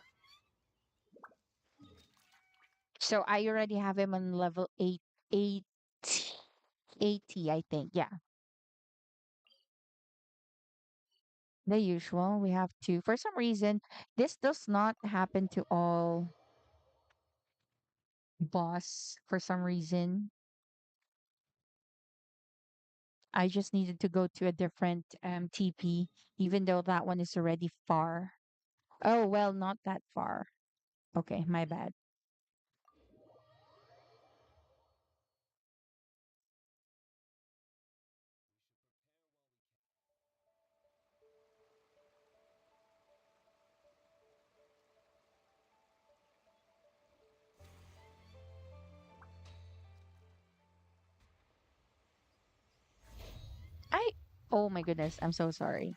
So I already have him on level 8, 80, I think. Yeah, the usual. We have to. For some reason, this does not happen to all boss. For some reason, I just needed to go to a different TP, even though that one is already far. Oh, well, not that far. Okay, my bad. I, oh my goodness, I'm so sorry.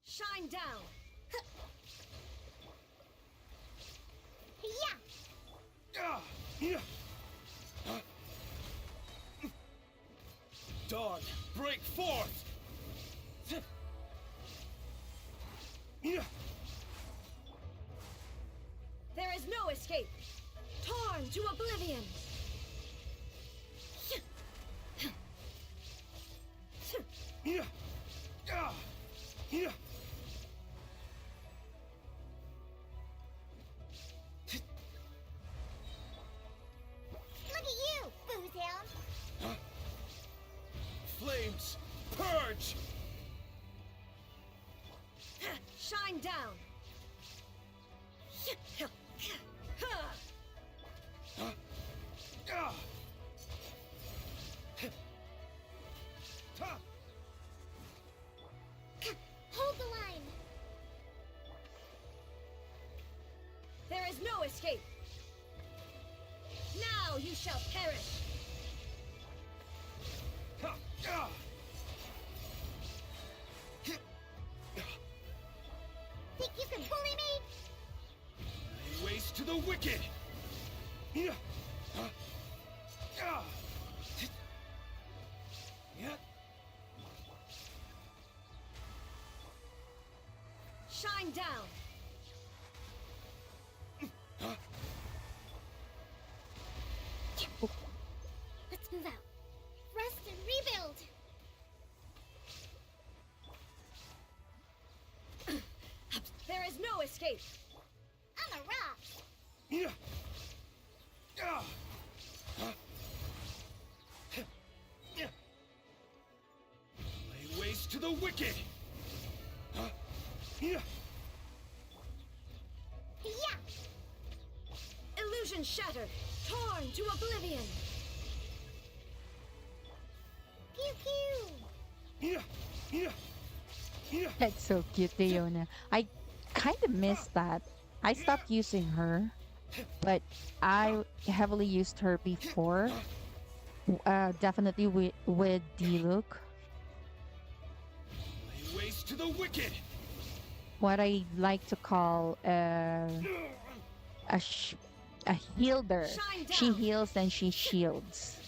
Shine down! Yeah! Dawn, break forth! There is no escape! Torn to oblivion! Look at you, Boozehound! Flames, purge! Shine down! Hold the line! There is no escape! Now you shall perish! Think you can bully me? Waste to the wicked! Shine down! Let's move out. Rest and rebuild! There is no escape! On the rocks! Lay waste to the wicked! Yeah! Illusion shattered! Torn to oblivion! Pew pew! That's so cute, Leona. I kind of missed that. I stopped using her, but I heavily used her before. Definitely with D-Look. Lay waste to the wicked! What I like to call a healer. Shine She down. heals and she shields.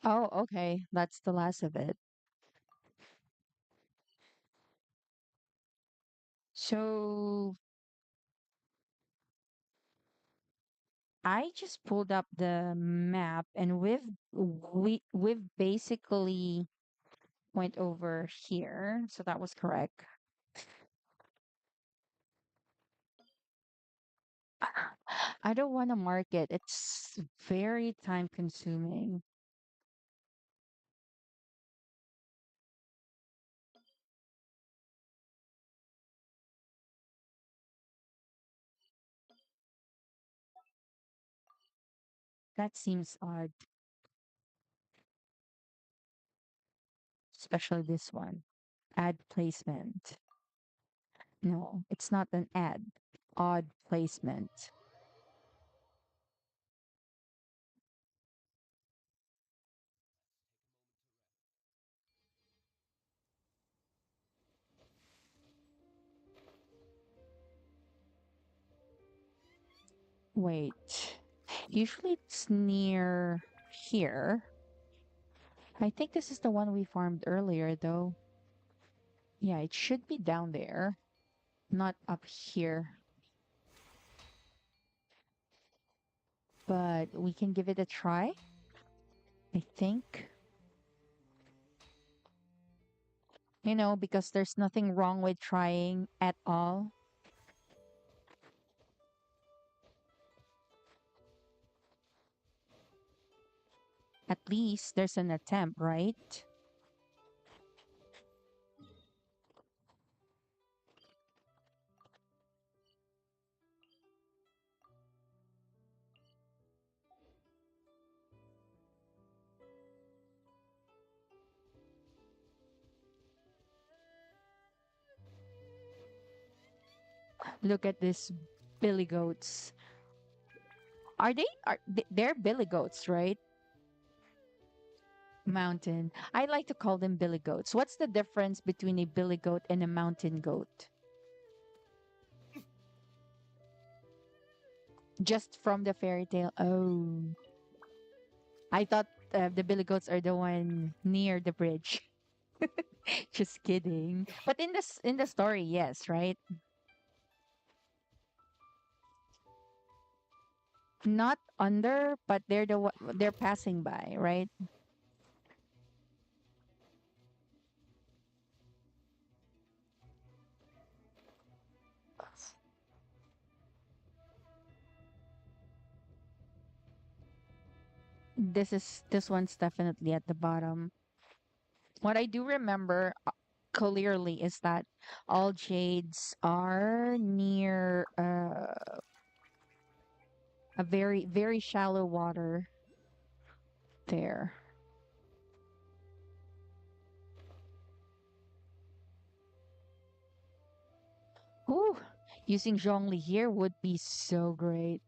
Oh, okay. That's the last of it. So I just pulled up the map and we've basically went over here. So that was correct. I don't want to mark it. It's very time consuming. That seems odd, especially this one. Ad placement. No, it's not an ad. Odd placement. Wait. Usually it's near here. I think this is the one we farmed earlier, though. Yeah, it should be down there, not up here. But we can give it a try, I think. Because there's nothing wrong with trying at all. At least there's an attempt, right? Look at this billy goats. They're billy goats, right? Mountain. I like to call them billy goats. What's the difference between a billy goat and a mountain goat? Just from the fairy tale. Oh, I thought the billy goats are the one near the bridge. Just kidding. But in the story, yes, right? Not under, but they're passing by, right? This one's definitely at the bottom. What I do remember clearly is that all jades are near a very very shallow water there. Ooh, using Zhongli here would be so great.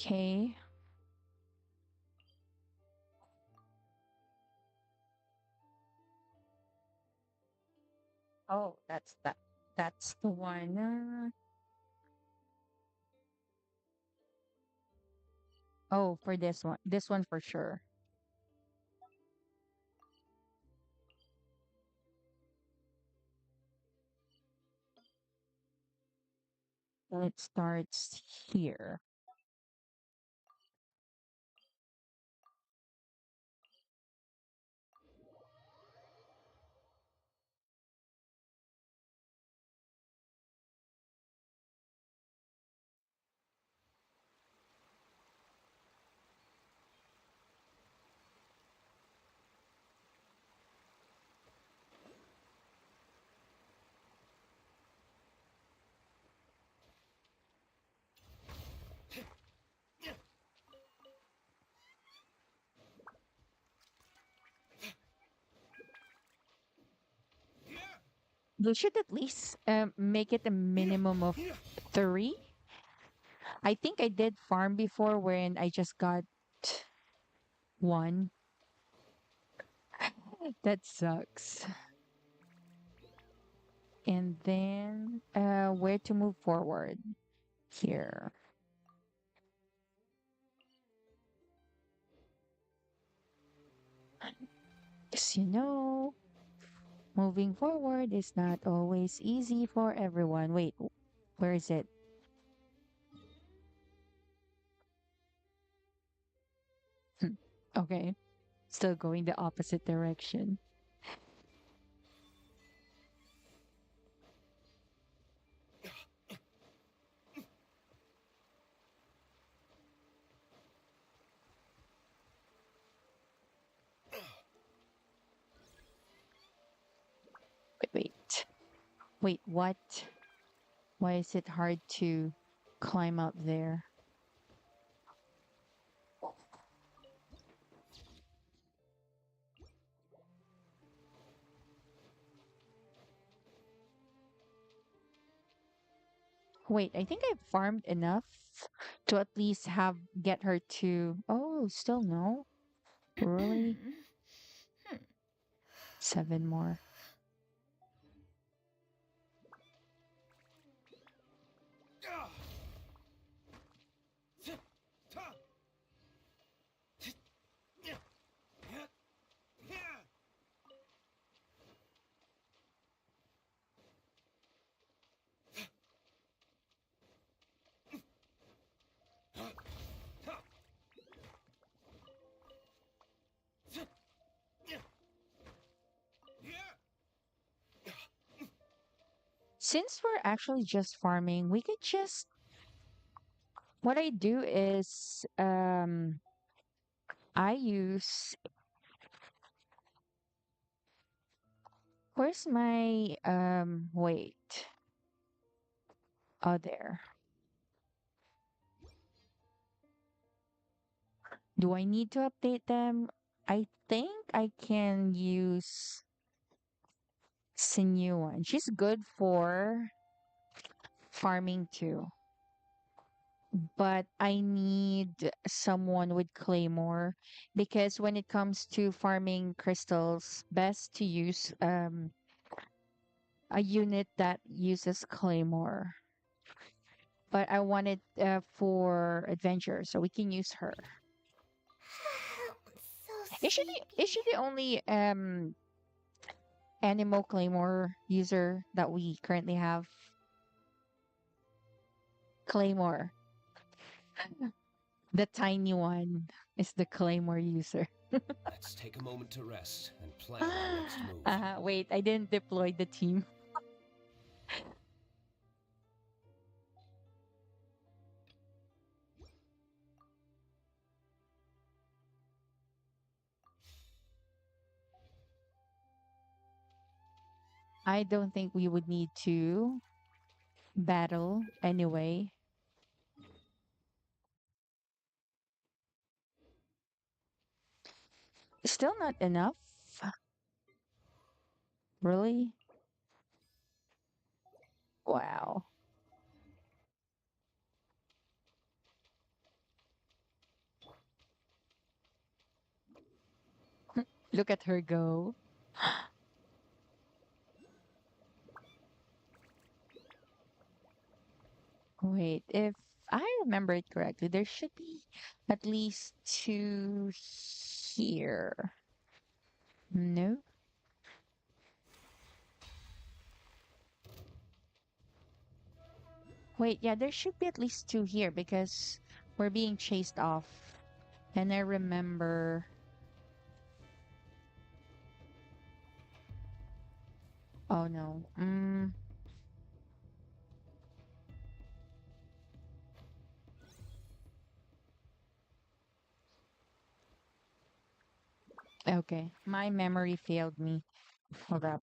Okay. Oh, that's the one. Oh, for this one. This one for sure. And it starts here. You should at least make it a minimum of three. I think I did farm before when I just got one. That sucks. And then where to move forward? Here. 'Cause moving forward is not always easy for everyone. Wait, where is it? Okay, still going the opposite direction. Wait, wait, what? Why is it hard to climb up there? Wait, I think I've farmed enough to at least have get her to. Oh, still no? Really? Seven more. Since we're actually just farming, we could just. What I do is I use. Where's my wait. Oh, there. Do I need to update them? I think I can use Sinew one. She's good for farming too. But I need someone with Claymore because when it comes to farming crystals, best to use a unit that uses Claymore. But I want it for adventure, so we can use her. So Is she sleepy. the only animal Claymore user that we currently have? Claymore. The tiny one is the Claymore user. Let's take a moment to rest and plan our next move. Wait, I didn't deploy the team. I don't think we would need to battle anyway. Still not enough. Really? Wow. Look at her go. Wait, if I remember it correctly, there should be at least two here. No? Wait, yeah, there should be at least two here because we're being chased off. And I remember. Oh no. Okay. My memory failed me. Hold up.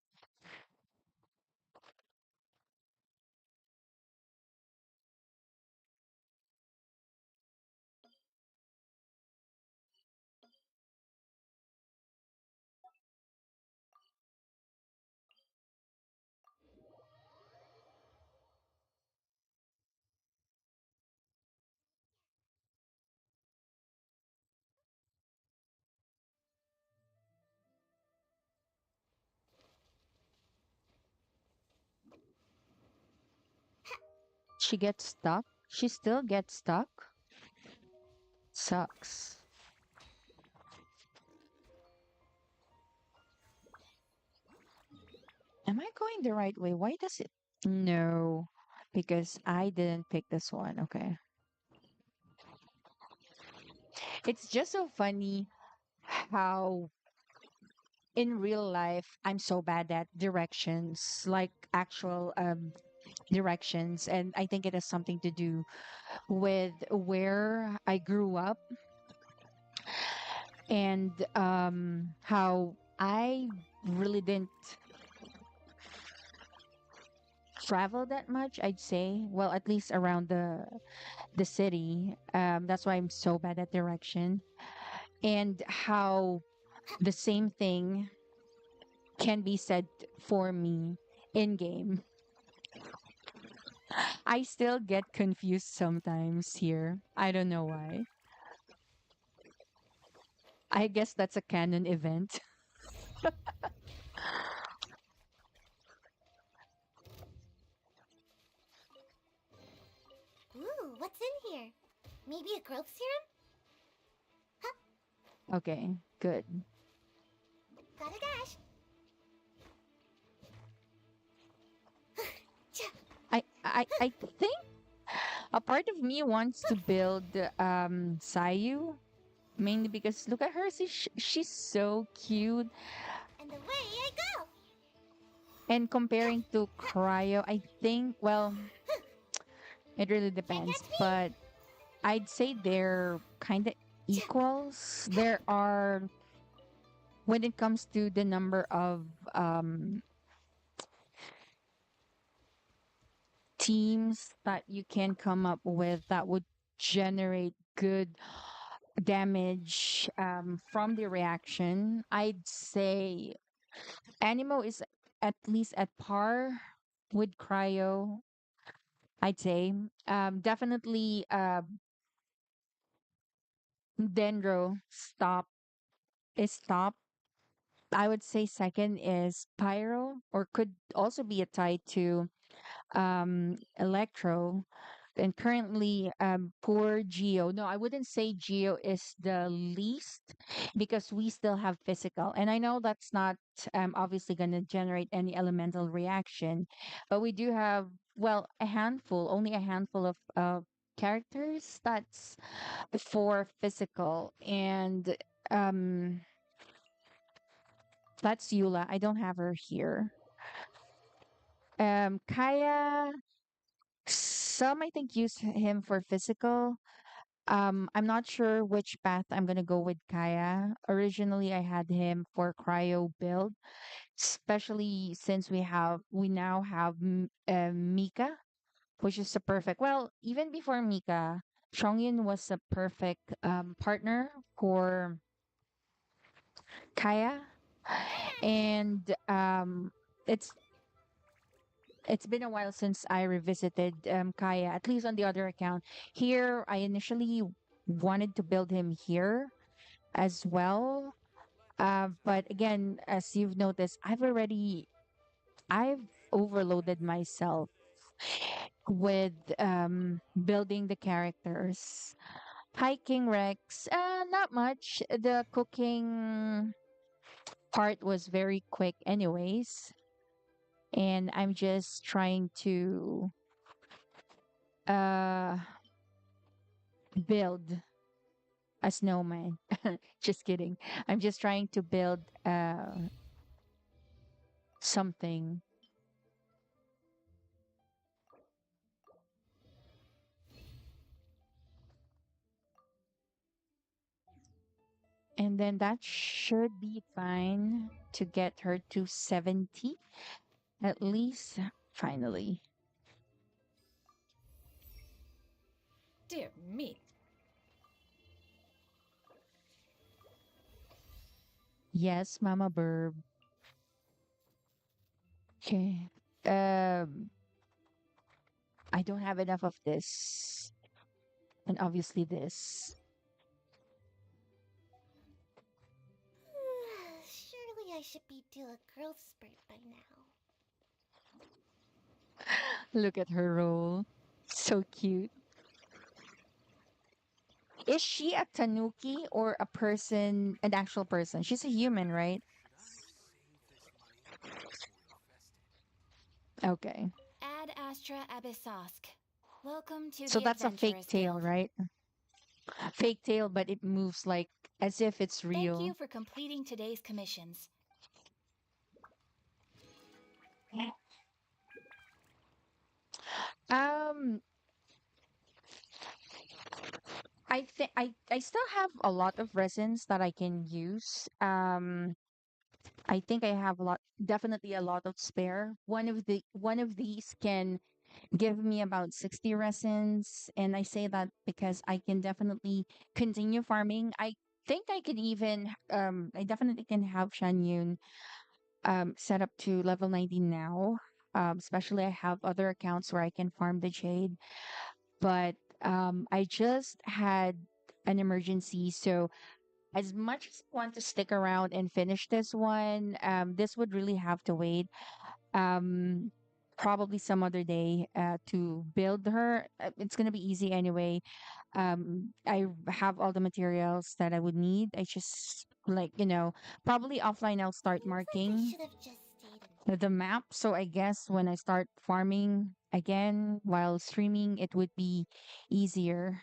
she gets stuck. She still gets stuck. Sucks. Am I going the right way? Why does it? No, because I didn't pick this one. Okay. It's just so funny how in real life I'm so bad at directions, like actual directions, and I think it has something to do with where I grew up and how I really didn't travel that much, I'd say. Well, at least around the city. That's why I'm so bad at direction. And how the same thing can be said for me in game. I still get confused sometimes here. I don't know why. I guess that's a canon event. Ooh, what's in here? Maybe a growth serum? Okay, good. Gotta dash. I think a part of me wants to build Sayu mainly because look at her, she's so cute. And away I go. And comparing to Cryo, I think, well, it really Can't depends, catch me. but I'd say they're kind of equals. There are, when it comes to the number of um, teams that you can come up with that would generate good damage from the reaction, I'd say Animo is at least at par with Cryo. I'd say definitely Dendro is top. I would say second is Pyro, or could also be a tie to Electro. And currently, poor Geo. No, I wouldn't say Geo is the least because we still have physical. And I know that's not obviously going to generate any elemental reaction, but we do have, well, a handful, only a handful of characters that's for physical. And um, that's Eula. I don't have her here. Kaya, some I think use him for physical. I'm not sure which path I'm gonna go with Kaya. Originally, I had him for cryo build, especially since we now have Mika, which is a perfect. Well, even before Mika, Chongyun was a perfect partner for Kaya, and it's it's been a while since I revisited Kaya, at least on the other account. Here, I initially wanted to build him here as well. But again, as you've noticed, I've overloaded myself with building the characters. Hiking Rex, not much. The cooking part was very quick, anyways. And I'm just trying to uh build a snowman. Just kidding. I'm just trying to build something. And then that should be fine to get her to 70 at least. Finally. Dear me. Yes, Mama Burb. Okay. Um, I don't have enough of this. And obviously this. Surely I should be due a growth spurt by now. Look at her roll. So cute. Is she a tanuki or a person, an actual person? She's a human, right? Okay. Ad Astra Abyssosk. Welcome to So the that's a fake Adventurer's tail, Guild. right? Fake tail, but it moves like as if it's Thank you real. for completing today's commissions. Um, I think I still have a lot of resins that I can use. I think I have a lot, definitely a lot of spare. One of these can give me about 60 resins, and I say that because I can definitely continue farming. I think I can even I definitely can have Shan Yun set up to level 90 now. Especially I have other accounts where I can farm the jade, but I just had an emergency, so as much as I want to stick around and finish this one, this would really have to wait. Um, Probably some other day to build her. It's gonna be easy anyway. I have all the materials that I would need. I just like probably offline. I'll start Seems like I marking should have just stayed in. the map. So I guess when I start farming again while streaming, it would be easier.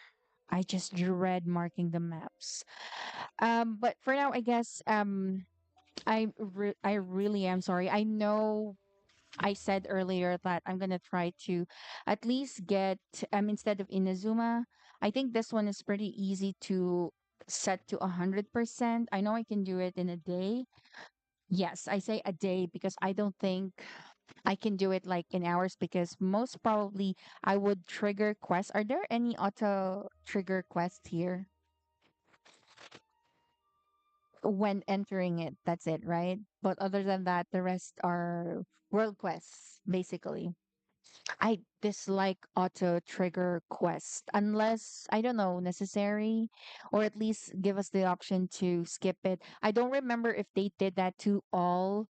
I just dread marking the maps. But for now, I guess I really am sorry. I know I said earlier that I'm gonna try to at least get instead of Inazuma. I think this one is pretty easy to set to 100%. I know I can do it in a day. Yes, I say a day because I don't think I can do it like in hours because most probably I would trigger quests. Are there any auto trigger quests here when entering it? That's it, right? But other than that, the rest are world quests, basically. I dislike auto trigger quest unless I don't know necessary or at least give us the option to skip it. I don't remember if they did that to all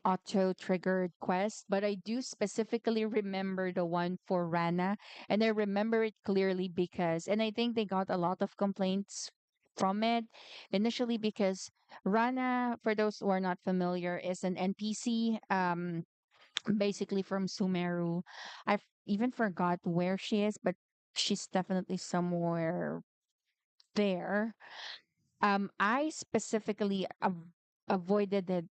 auto triggered quests, but I do specifically remember the one for Rana, and I remember it clearly because and I think they got a lot of complaints from it initially because Rana, for those who are not familiar, is an NPC. Basically from Sumeru. Even forgot where she is, but she's definitely somewhere there. I specifically avoided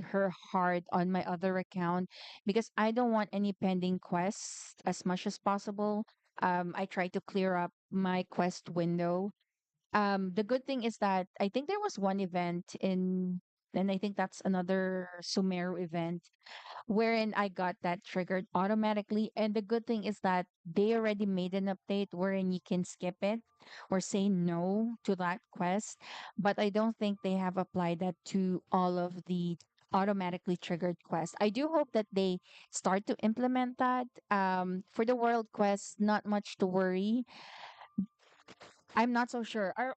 her hard on my other account because I don't want any pending quests as much as possible. I try to clear up my quest window. The good thing is that I think there was one event and I think that's another Sumeru event wherein I got that triggered automatically. And the good thing is that they already made an update wherein you can skip it or say no to that quest. But I don't think they have applied that to all of the automatically triggered quests. I do hope that they start to implement that. For the world quests, not much to worry. I'm not so sure. Are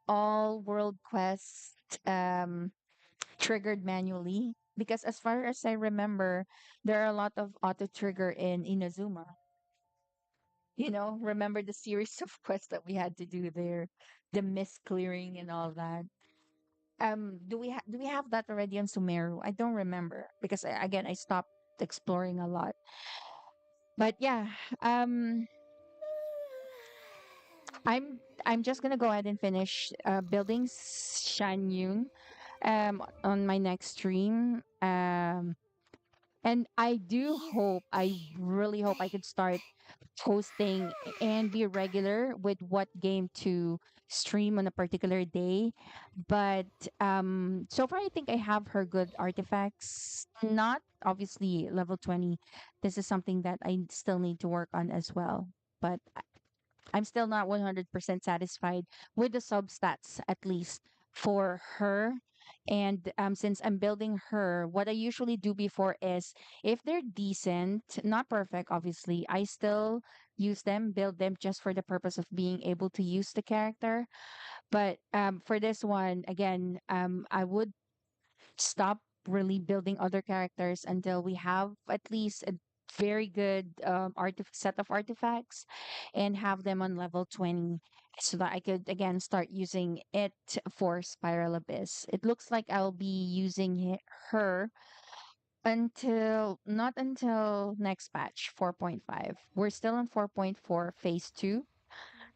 all world quests triggered manually because as far as I remember, there are a lot of auto trigger in Inazuma. Remember the series of quests that we had to do there, the mist clearing and all that. Do we have that already on Sumeru? I don't remember because again I stopped exploring a lot. But yeah, um, I'm just gonna go ahead and finish building Shanyun on my next stream. And I do hope, I really hope I could start posting and be regular with what game to stream on a particular day. But so far, I think I have her good artifacts. Not obviously level 20. This is something that I still need to work on as well. But I'm still not 100% satisfied with the substats, at least for her. And since I'm building her, what I usually do before is if they're decent, not perfect, obviously, I still use them, build them just for the purpose of being able to use the character. But for this one, again, I would stop really building other characters until we have at least very good set of artifacts and have them on level 20 so that I could again start using it for Spiral Abyss. It looks like I'll be using her until not until next patch 4.5. We're still in 4.4 phase 2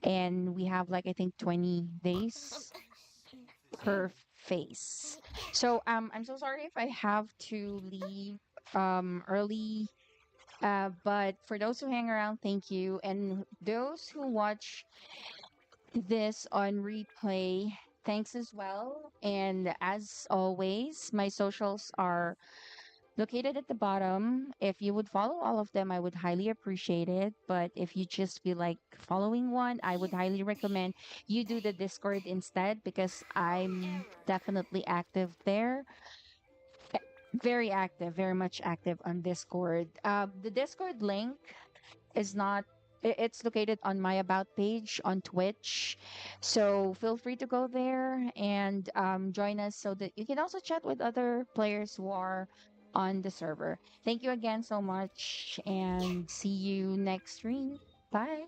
and we have like I think 20 days per phase. So I'm so sorry if I have to leave early, but for those who hang around, thank you. And those who watch this on replay, thanks as well. And as always, my socials are located at the bottom. If you would follow all of them, I would highly appreciate it. But if you just feel like following one, I would highly recommend you do the Discord instead because I'm definitely active there. Very active, very much active on Discord. The Discord link is not it's located on my about page on Twitch, so feel free to go there and join us so that you can also chat with other players who are on the server. Thank you again so much and see you next stream. Bye.